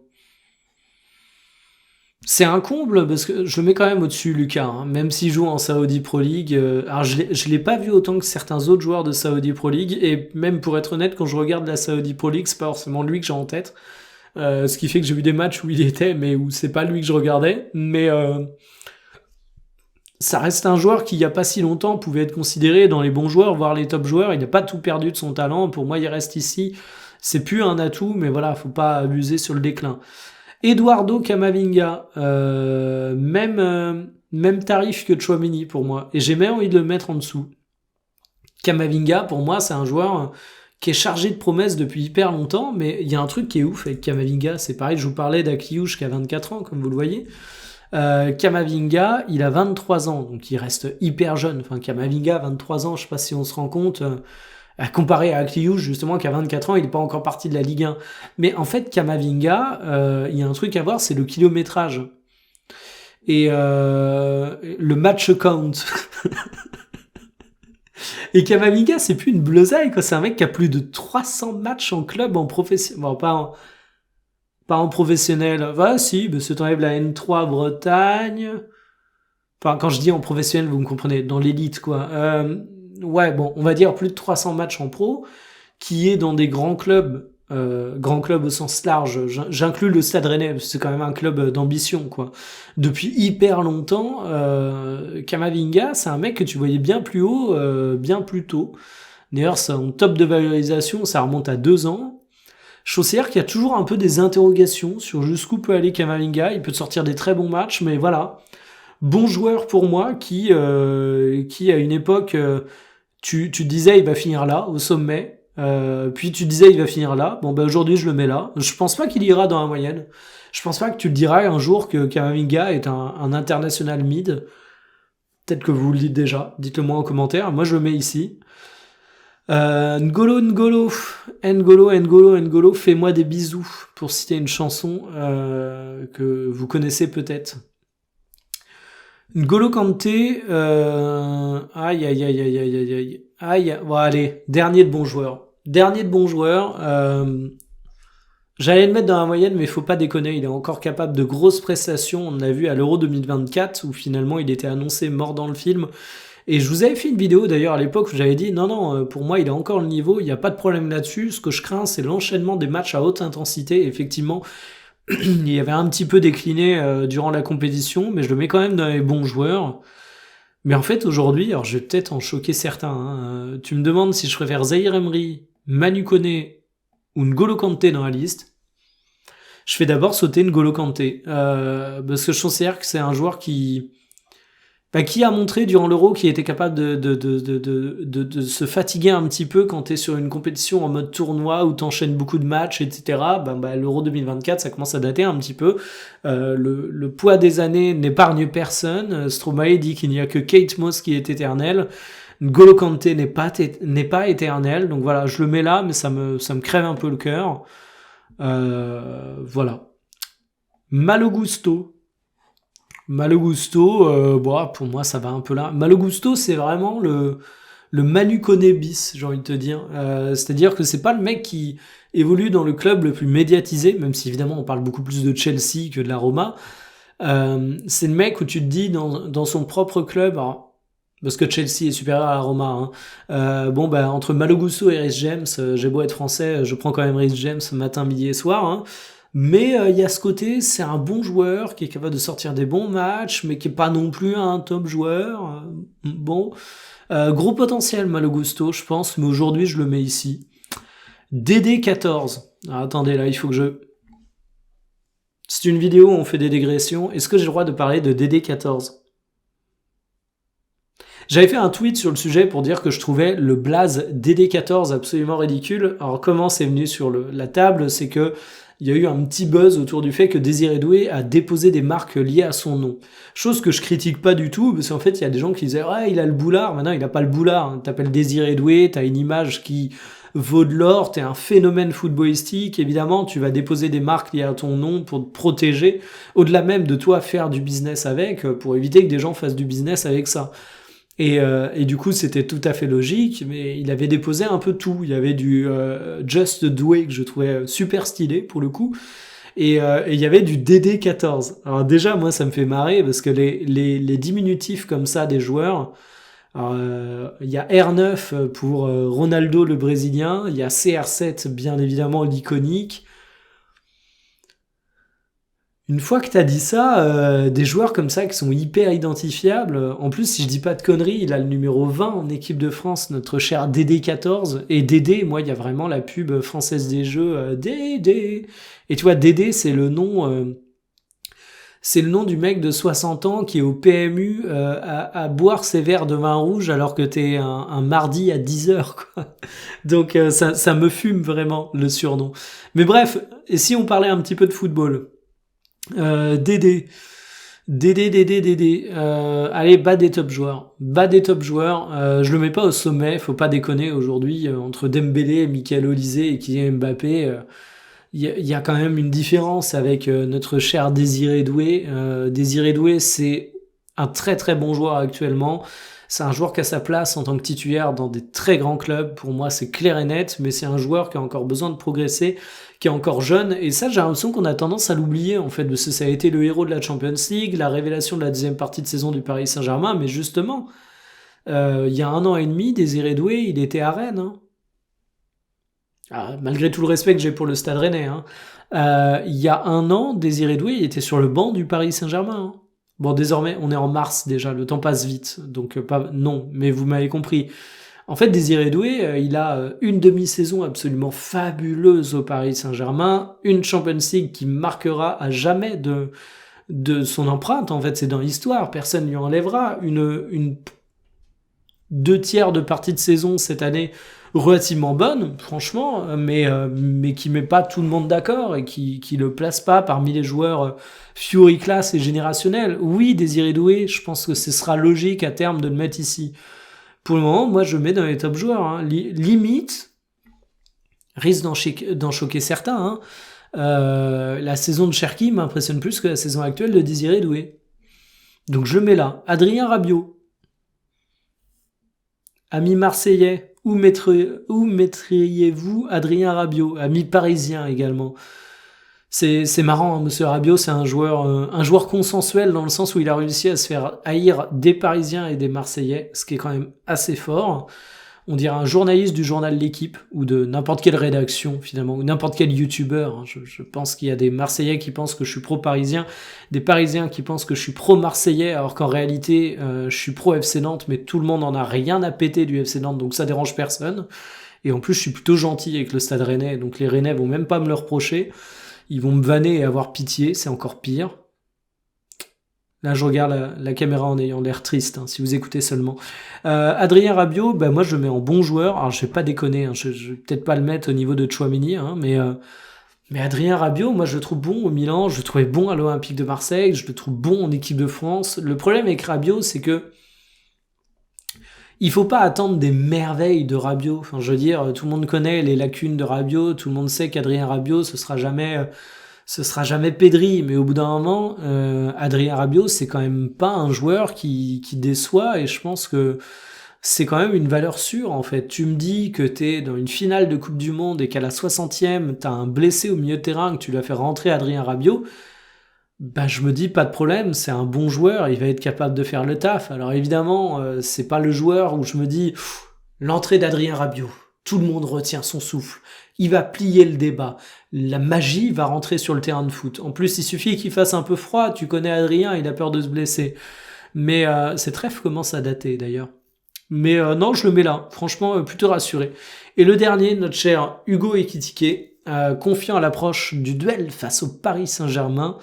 comble parce que je le mets quand même au-dessus Lucas, hein, même s'il joue en Saudi Pro League. Alors je l'ai pas vu autant que certains autres joueurs de Saudi Pro League et même pour être honnête, quand je regarde la Saudi Pro League, c'est pas forcément lui que j'ai en tête. Ce qui fait que j'ai vu des matchs où il était, mais où c'est pas lui que je regardais. Mais ça reste un joueur qui, il y a pas si longtemps, pouvait être considéré dans les bons joueurs, voire les top joueurs. Il n'a pas tout perdu de son talent. Pour moi, il reste ici. C'est plus un atout, mais voilà, faut pas abuser sur le déclin. Eduardo Camavinga, même tarif que Tchouaméni pour moi. Et j'ai même envie de le mettre en dessous. Camavinga, pour moi, c'est un joueur qui est chargé de promesses depuis hyper longtemps, mais il y a un truc qui est ouf avec Camavinga, c'est pareil, je vous parlais d'Akliouche qui a 24 ans, comme vous le voyez. Camavinga, il a 23 ans, donc il reste hyper jeune. Enfin, Camavinga, 23 ans, je sais pas si on se rend compte, comparé à Akliouche, justement, qui a 24 ans, il n'est pas encore parti de la Ligue 1. Mais en fait, Camavinga, il y a un truc à voir, c'est le kilométrage. Et le match count. Et Camavinga, c'est plus une bleusaille, quoi. C'est un mec qui a plus de 300 matchs en club, en professionnel. Bon, pas en professionnel. Bah, si, bah, si t'enlèves la N3 Bretagne. Enfin, quand je dis en professionnel, vous me comprenez, dans l'élite, quoi. Ouais, bon, on va dire plus de 300 matchs en pro, qui est dans des grands clubs au sens large. J'inclus le Stade Rennais, parce que c'est quand même un club d'ambition, quoi. Depuis hyper longtemps, Camavinga, c'est un mec que tu voyais bien plus haut, bien plus tôt. D'ailleurs, son top de valorisation, ça remonte à 2 ans. Je considère qu'il y a toujours un peu des interrogations sur jusqu'où peut aller Camavinga. Il peut te sortir des très bons matchs, mais voilà. Bon joueur pour moi qui à une époque, tu disais il va finir là, au sommet. Puis tu disais il va finir là. Bon, aujourd'hui je le mets là. Je pense pas qu'il ira dans la moyenne. Je pense pas que tu le diras un jour que Camavinga est un international mid. Peut-être que vous le dites déjà. Dites-le moi en commentaire. Moi je le mets ici. N'Golo, fais-moi des bisous, pour citer une chanson que vous connaissez peut-être. N'Golo Kanté, aïe, bon allez, dernier de bon joueur. J'allais le mettre dans la moyenne, mais faut pas déconner, il est encore capable de grosses prestations, on l'a vu à l'Euro 2024, où finalement il était annoncé mort dans le film. Et je vous avais fait une vidéo d'ailleurs à l'époque où j'avais dit non, pour moi il a encore le niveau, il n'y a pas de problème là-dessus. Ce que je crains, c'est l'enchaînement des matchs à haute intensité. Effectivement, il y avait un petit peu décliné durant la compétition, mais je le mets quand même dans les bons joueurs. Mais en fait aujourd'hui, alors je vais peut-être en choquer certains, hein, tu me demandes si je préfère Zahir Emery, Manu Koné ou N'Golo Kanté dans la liste. Je fais d'abord sauter N'Golo Kanté, parce que je considère que c'est un joueur qui a montré durant l'Euro qu'il était capable de se fatiguer un petit peu quand t'es sur une compétition en mode tournoi où t'enchaînes beaucoup de matchs, etc. L'Euro 2024, ça commence à dater un petit peu. Le poids des années n'épargne personne. Stromae dit qu'il n'y a que Kate Moss qui est éternel. N'Golo Kanté n'est pas éternel. Donc voilà, je le mets là, mais ça me crève un peu le cœur. Voilà. Malo Gusto, pour moi ça va un peu là. Malo Gusto, c'est vraiment le Manu Koné bis, j'ai envie de te dire. C'est-à-dire que c'est pas le mec qui évolue dans le club le plus médiatisé, même si évidemment on parle beaucoup plus de Chelsea que de la Roma. C'est le mec où tu te dis dans son propre club, alors, parce que Chelsea est supérieur à la Roma, hein. Entre Malo Gusto et Reece James, j'ai beau être français, je prends quand même Reece James matin, midi et soir, hein. Mais il y a ce côté, c'est un bon joueur qui est capable de sortir des bons matchs, mais qui est pas non plus un top joueur. Bon, gros potentiel, Malo Gusto, je pense, mais aujourd'hui je le mets ici. DD14. Ah, attendez, là, il faut que je... C'est une vidéo où on fait des dégressions. Est-ce que j'ai le droit de parler de DD14? J'avais fait un tweet sur le sujet pour dire que je trouvais le blaze DD14 absolument ridicule. Alors comment c'est venu sur la table? C'est que il y a eu un petit buzz autour du fait que Désiré Doué a déposé des marques liées à son nom. Chose que je critique pas du tout, parce qu'en fait, il y a des gens qui disaient « Ah, il a le boulard ». Maintenant, il a pas le boulard. Hein. T'appelles Désiré Doué, t'as une image qui vaut de l'or, t'es un phénomène footballistique. Évidemment, tu vas déposer des marques liées à ton nom pour te protéger, au-delà même de toi faire du business avec, pour éviter que des gens fassent du business avec ça. Et du coup, c'était tout à fait logique, mais il avait déposé un peu tout. Il y avait du Just Doué que je trouvais super stylé pour le coup, et il y avait du DD14. Alors déjà, moi, ça me fait marrer parce que les diminutifs comme ça des joueurs, il y a R9 pour Ronaldo le Brésilien, il y a CR7 bien évidemment l'iconique. Une fois que t'as dit ça, des joueurs comme ça qui sont hyper identifiables, en plus si je dis pas de conneries, il a le numéro 20 en équipe de France, notre cher DD14, et DD, moi il y a vraiment la pub française des jeux, DD, et tu vois DD c'est le nom du mec de 60 ans qui est au PMU à boire ses verres de vin rouge alors que t'es un mardi à 10h quoi. Donc ça me fume vraiment le surnom. Mais bref, et si on parlait un petit peu de football? Dédé. Dédé. Allez, bas des top joueurs. Bas des top joueurs. Je le mets pas au sommet, faut pas déconner aujourd'hui. Entre Dembélé, Michael Olise et Kylian Mbappé, y a quand même une différence avec notre cher Désiré Doué. Désiré Doué, c'est un très très bon joueur actuellement. C'est un joueur qui a sa place en tant que titulaire dans des très grands clubs. Pour moi, c'est clair et net, mais c'est un joueur qui a encore besoin de progresser, qui est encore jeune. Et ça, j'ai l'impression qu'on a tendance à l'oublier, en fait, parce que ça a été le héros de la Champions League, la révélation de la deuxième partie de saison du Paris Saint-Germain. Mais justement, il y a 1 an et demi, Désiré Doué, il était à Rennes. Hein. Malgré tout le respect que j'ai pour le Stade Rennais. Hein. Il y a 1 an, Désiré Doué, il était sur le banc du Paris Saint-Germain. Hein. Bon, désormais, on est en mars déjà, le temps passe vite, donc pas non, mais vous m'avez compris. En fait, Désiré Doué, il a une demi-saison absolument fabuleuse au Paris Saint-Germain, une Champions League qui marquera à jamais de son empreinte. En fait, c'est dans l'histoire, personne ne lui enlèvera. Une 2 tiers de partie de saison cette année relativement bonne, franchement, mais qui met pas tout le monde d'accord et qui le place pas parmi les joueurs Fury class et générationnels. Oui, Désiré Doué, je pense que ce sera logique à terme de le mettre ici. Pour le moment, moi, je le mets dans les top joueurs. Hein. Limite, risque d'en choquer certains. Hein. La saison de Cherki m'impressionne plus que la saison actuelle de Désiré Doué. Donc je le mets là. Adrien Rabiot. Ami marseillais, où mettriez-vous Adrien Rabiot? Ami parisien également. C'est marrant, hein, Monsieur Rabiot, c'est un joueur consensuel dans le sens où il a réussi à se faire haïr des Parisiens et des Marseillais, ce qui est quand même assez fort. On dirait un journaliste du journal L'Équipe, ou de n'importe quelle rédaction finalement, ou n'importe quel youtubeur. Hein. Je pense qu'il y a des Marseillais qui pensent que je suis pro-parisien, des Parisiens qui pensent que je suis pro-marseillais, alors qu'en réalité, je suis pro-FC Nantes, mais tout le monde en a rien à péter du FC Nantes, donc ça dérange personne. Et en plus, je suis plutôt gentil avec le Stade Rennais, donc les Rennais vont même pas me le reprocher. Ils vont me vanner et avoir pitié, c'est encore pire. Là, je regarde la caméra en ayant l'air triste, hein, si vous écoutez seulement. Adrien Rabiot, ben moi je le mets en bon joueur. Alors je vais pas déconner, hein, je vais peut-être pas le mettre au niveau de Tchouaméni, hein, mais Adrien Rabiot, moi je le trouve bon au Milan, je le trouvais bon à l'Olympique de Marseille, je le trouve bon en équipe de France. Le problème avec Rabiot, c'est que il faut pas attendre des merveilles de Rabiot. Enfin, je veux dire, tout le monde connaît les lacunes de Rabiot, tout le monde sait qu'Adrien Rabiot, ce sera jamais Pedri, mais au bout d'un moment, Adrien Rabiot, c'est quand même pas un joueur qui déçoit, et je pense que c'est quand même une valeur sûre, en fait. Tu me dis que t'es dans une finale de Coupe du Monde et qu'à la 60e, t'as un blessé au milieu de terrain, que tu dois faire rentrer Adrien Rabiot, bah je me dis pas de problème, c'est un bon joueur, il va être capable de faire le taf. Alors évidemment, c'est pas le joueur où je me dis l'entrée d'Adrien Rabiot. tout le monde retient son souffle. Il va plier le débat. La magie va rentrer sur le terrain de foot. En plus, il suffit qu'il fasse un peu froid. Tu connais Adrien, il a peur de se blesser. Mais cette ref commence à dater d'ailleurs. Mais non, je le mets là. Franchement, plutôt rassuré. Et le dernier, notre cher Hugo Ekitike, confiant à l'approche du duel face au Paris Saint-Germain.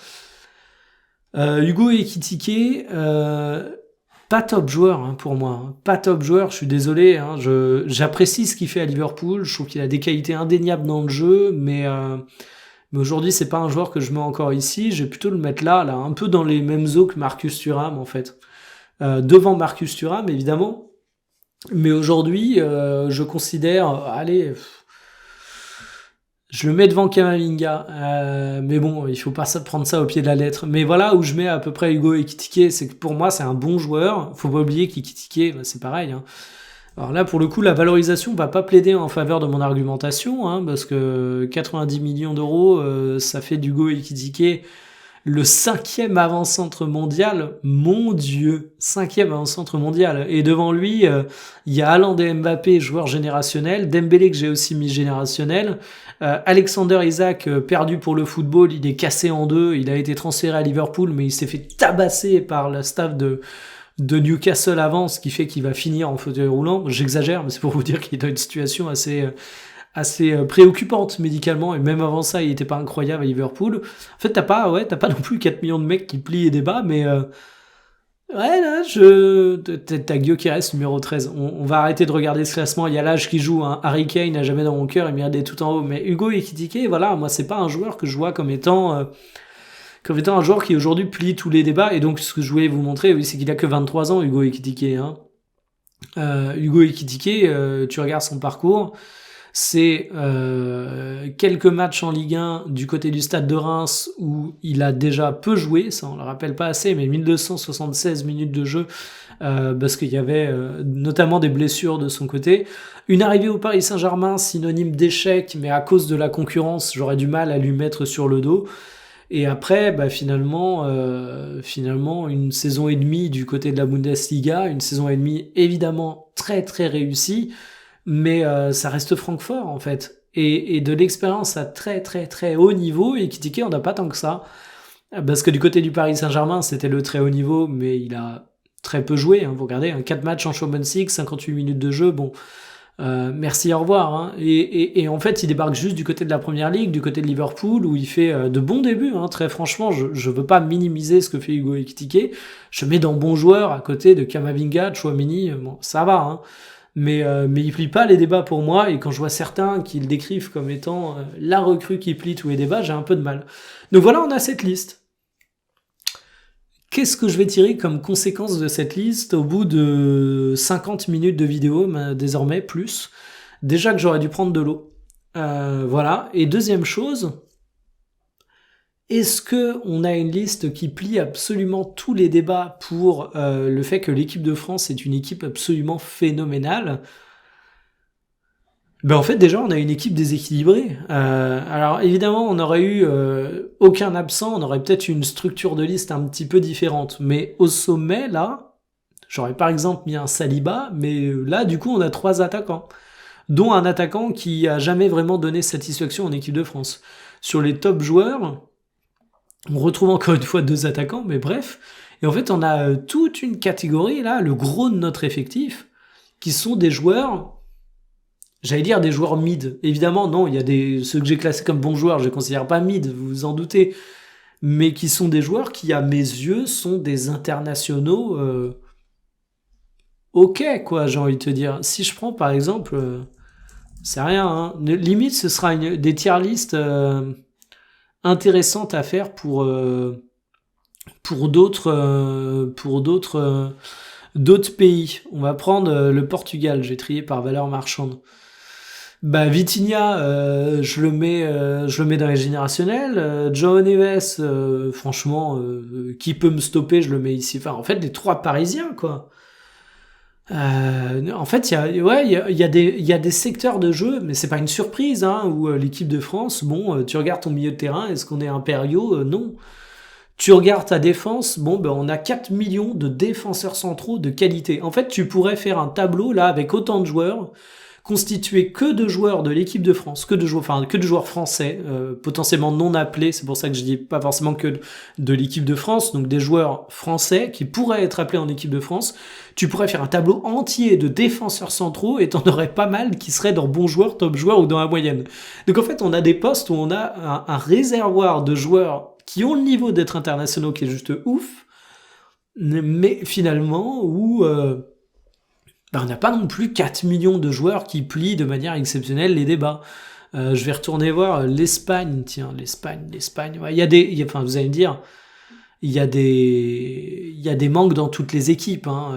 Hugo Ekitike, pas top joueur hein, pour moi. Hein. Pas top joueur, je suis désolé. Hein, j'apprécie ce qu'il fait à Liverpool. Je trouve qu'il a des qualités indéniables dans le jeu, mais aujourd'hui, c'est pas un joueur que je mets encore ici. Je vais plutôt le mettre là, un peu dans les mêmes eaux que Marcus Thuram, en fait. Devant Marcus Thuram, évidemment. Mais aujourd'hui, je considère... je le mets devant Kamavinga, mais bon, il faut pas prendre ça au pied de la lettre. Mais voilà où je mets à peu près Hugo Ekitike, c'est que pour moi, c'est un bon joueur. Faut pas oublier qu'Ekitike, c'est pareil. Hein. Alors là, pour le coup, la valorisation va pas plaider en faveur de mon argumentation, hein, parce que 90 millions d'euros, ça fait d'Hugo Ekitike le 5e avant-centre mondial. Mon Dieu, 5e avant-centre mondial. Et devant lui, il y a Haaland et Mbappé, joueurs générationnels. Dembélé, que j'ai aussi mis générationnel. Alexander Isak, perdu pour le football, il est cassé en deux. Il a été transféré à Liverpool, mais il s'est fait tabasser par la staff de Newcastle avant, ce qui fait qu'il va finir en fauteuil roulant. J'exagère, mais c'est pour vous dire qu'il est dans une situation assez préoccupante médicalement, et même avant ça, il était pas incroyable à Liverpool. En fait, t'as pas non plus 4 millions de mecs qui plient et débat, mais ouais, là, t'as Guillaume qui reste numéro 13. On va arrêter de regarder ce classement. Il y a l'âge qui joue. Hein. Harry Kane n'a jamais dans mon cœur. Il mérite d'être tout en haut. Mais Hugo Ekitike, voilà, moi, c'est pas un joueur que je vois comme étant un joueur qui aujourd'hui plie tous les débats. Et donc, ce que je voulais vous montrer, oui, c'est qu'il a que 23 ans, Hugo Ekitike. Hein. Hugo Ekitike, tu regardes son parcours. C'est quelques matchs en Ligue 1 du côté du Stade de Reims où il a déjà peu joué, ça on le rappelle pas assez, mais 1276 minutes de jeu parce qu'il y avait notamment des blessures de son côté. Une arrivée au Paris Saint-Germain, synonyme d'échec, mais à cause de la concurrence, j'aurais du mal à lui mettre sur le dos. Et après, finalement, une saison et demie du côté de la Bundesliga, une saison et demie évidemment très très réussie, mais ça reste Francfort en fait. Et de l'expérience à très très très haut niveau, et Ekitike, on n'a pas tant que ça. Parce que du côté du Paris Saint-Germain, c'était le très haut niveau, mais il a très peu joué. Hein, vous regardez, 4 matchs en Champions League, 58 minutes de jeu, bon... merci, au revoir. Hein. Et en fait, il débarque juste du côté de la Première Ligue, du côté de Liverpool, où il fait de bons débuts. Hein. Très franchement, je veux pas minimiser ce que fait Hugo Ekitike. Je mets dans bons joueurs à côté de Kamavinga, Tchouaméni, bon, ça va. Hein. Mais il plie pas les débats pour moi. Et quand je vois certains qui le décrivent comme étant la recrue qui plie tous les débats, j'ai un peu de mal. Donc voilà, on a cette liste. Qu'est-ce que je vais tirer comme conséquence de cette liste au bout de 50 minutes de vidéo, désormais plus? Déjà que j'aurais dû prendre de l'eau. Voilà. Et deuxième chose, est-ce que on a une liste qui plie absolument tous les débats pour le fait que l'équipe de France est une équipe absolument phénoménale? En fait, déjà, on a une équipe déséquilibrée. Alors, évidemment, on aurait eu aucun absent, on aurait peut-être une structure de liste un petit peu différente. Mais au sommet, là, j'aurais par exemple mis un Saliba, mais là, du coup, on a 3 attaquants, dont un attaquant qui a jamais vraiment donné satisfaction en équipe de France. Sur les top joueurs, on retrouve encore une fois 2 attaquants, mais bref. Et en fait, on a toute une catégorie, là, le gros de notre effectif, qui sont des joueurs... J'allais dire des joueurs mid. Évidemment, non, il y a ceux que j'ai classés comme bons joueurs, je les considère pas mid, vous vous en doutez. Mais qui sont des joueurs qui, à mes yeux, sont des internationaux ok, quoi, j'ai envie de te dire. Si je prends, par exemple, c'est rien, hein. Limite, ce sera des tier list intéressantes à faire pour d'autres pays. On va prendre le Portugal, j'ai trié par valeur marchande. Vitinha, je le mets dans les générationnels. João Neves, franchement, qui peut me stopper, je le mets ici. Enfin, en fait, les 3 Parisiens, quoi. En fait, il y a des secteurs de jeu, mais c'est pas une surprise, hein, où l'équipe de France, tu regardes ton milieu de terrain, est-ce qu'on est impériaux? Non. Tu regardes ta défense, on a 4 millions de défenseurs centraux de qualité. En fait, tu pourrais faire un tableau, là, avec autant de joueurs, constitué que de joueurs de l'équipe de France, que de joueurs français, potentiellement non appelés, c'est pour ça que je dis pas forcément que de l'équipe de France, donc des joueurs français qui pourraient être appelés en équipe de France, tu pourrais faire un tableau entier de défenseurs centraux et t'en aurais pas mal qui seraient dans bons joueurs, top joueurs ou dans la moyenne. Donc en fait, on a des postes où on a un réservoir de joueurs qui ont le niveau d'être internationaux qui est juste ouf, mais finalement où on n'a pas non plus 4 millions de joueurs qui plient de manière exceptionnelle les débats. Je vais retourner voir l'Espagne, tiens, l'Espagne. Ouais, vous allez me dire, il y a des manques dans toutes les équipes. Hein.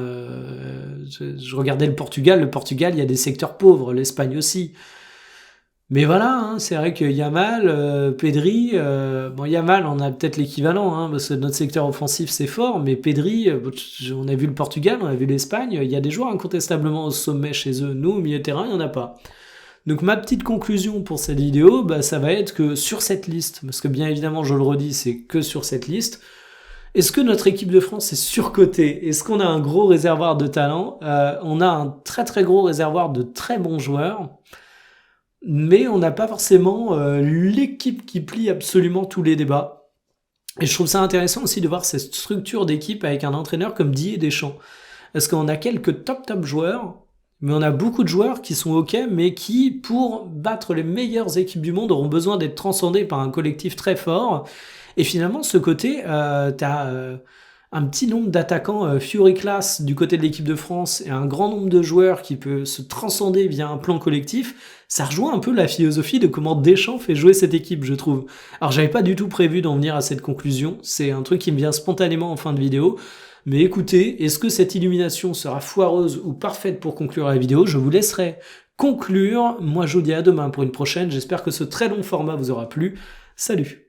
Je regardais le Portugal, il y a des secteurs pauvres, l'Espagne aussi. Mais voilà, hein, c'est vrai que Yamal, Pedri, Yamal, on a peut-être l'équivalent, hein, parce que notre secteur offensif c'est fort, mais Pedri, on a vu le Portugal, on a vu l'Espagne, il y a des joueurs incontestablement au sommet chez eux. Nous, au milieu de terrain, il n'y en a pas. Donc ma petite conclusion pour cette vidéo, ça va être que sur cette liste, parce que bien évidemment, je le redis, c'est que sur cette liste, est-ce que notre équipe de France est surcotée? Est-ce qu'on a un gros réservoir de talent? On a un très très gros réservoir de très bons joueurs, mais on n'a pas forcément l'équipe qui plie absolument tous les débats. Et je trouve ça intéressant aussi de voir cette structure d'équipe avec un entraîneur comme Didier Deschamps. Parce qu'on a quelques top joueurs, mais on a beaucoup de joueurs qui sont ok, mais qui, pour battre les meilleures équipes du monde, auront besoin d'être transcendés par un collectif très fort. Et finalement, ce côté, t'as un petit nombre d'attaquants Fury Class du côté de l'équipe de France et un grand nombre de joueurs qui peut se transcender via un plan collectif. Ça rejoint un peu la philosophie de comment Deschamps fait jouer cette équipe, je trouve. Alors j'avais pas du tout prévu d'en venir à cette conclusion, c'est un truc qui me vient spontanément en fin de vidéo. Mais écoutez, est-ce que cette illumination sera foireuse ou parfaite pour conclure la vidéo? Je vous laisserai conclure. Moi je vous dis à demain pour une prochaine, j'espère que ce très long format vous aura plu. Salut!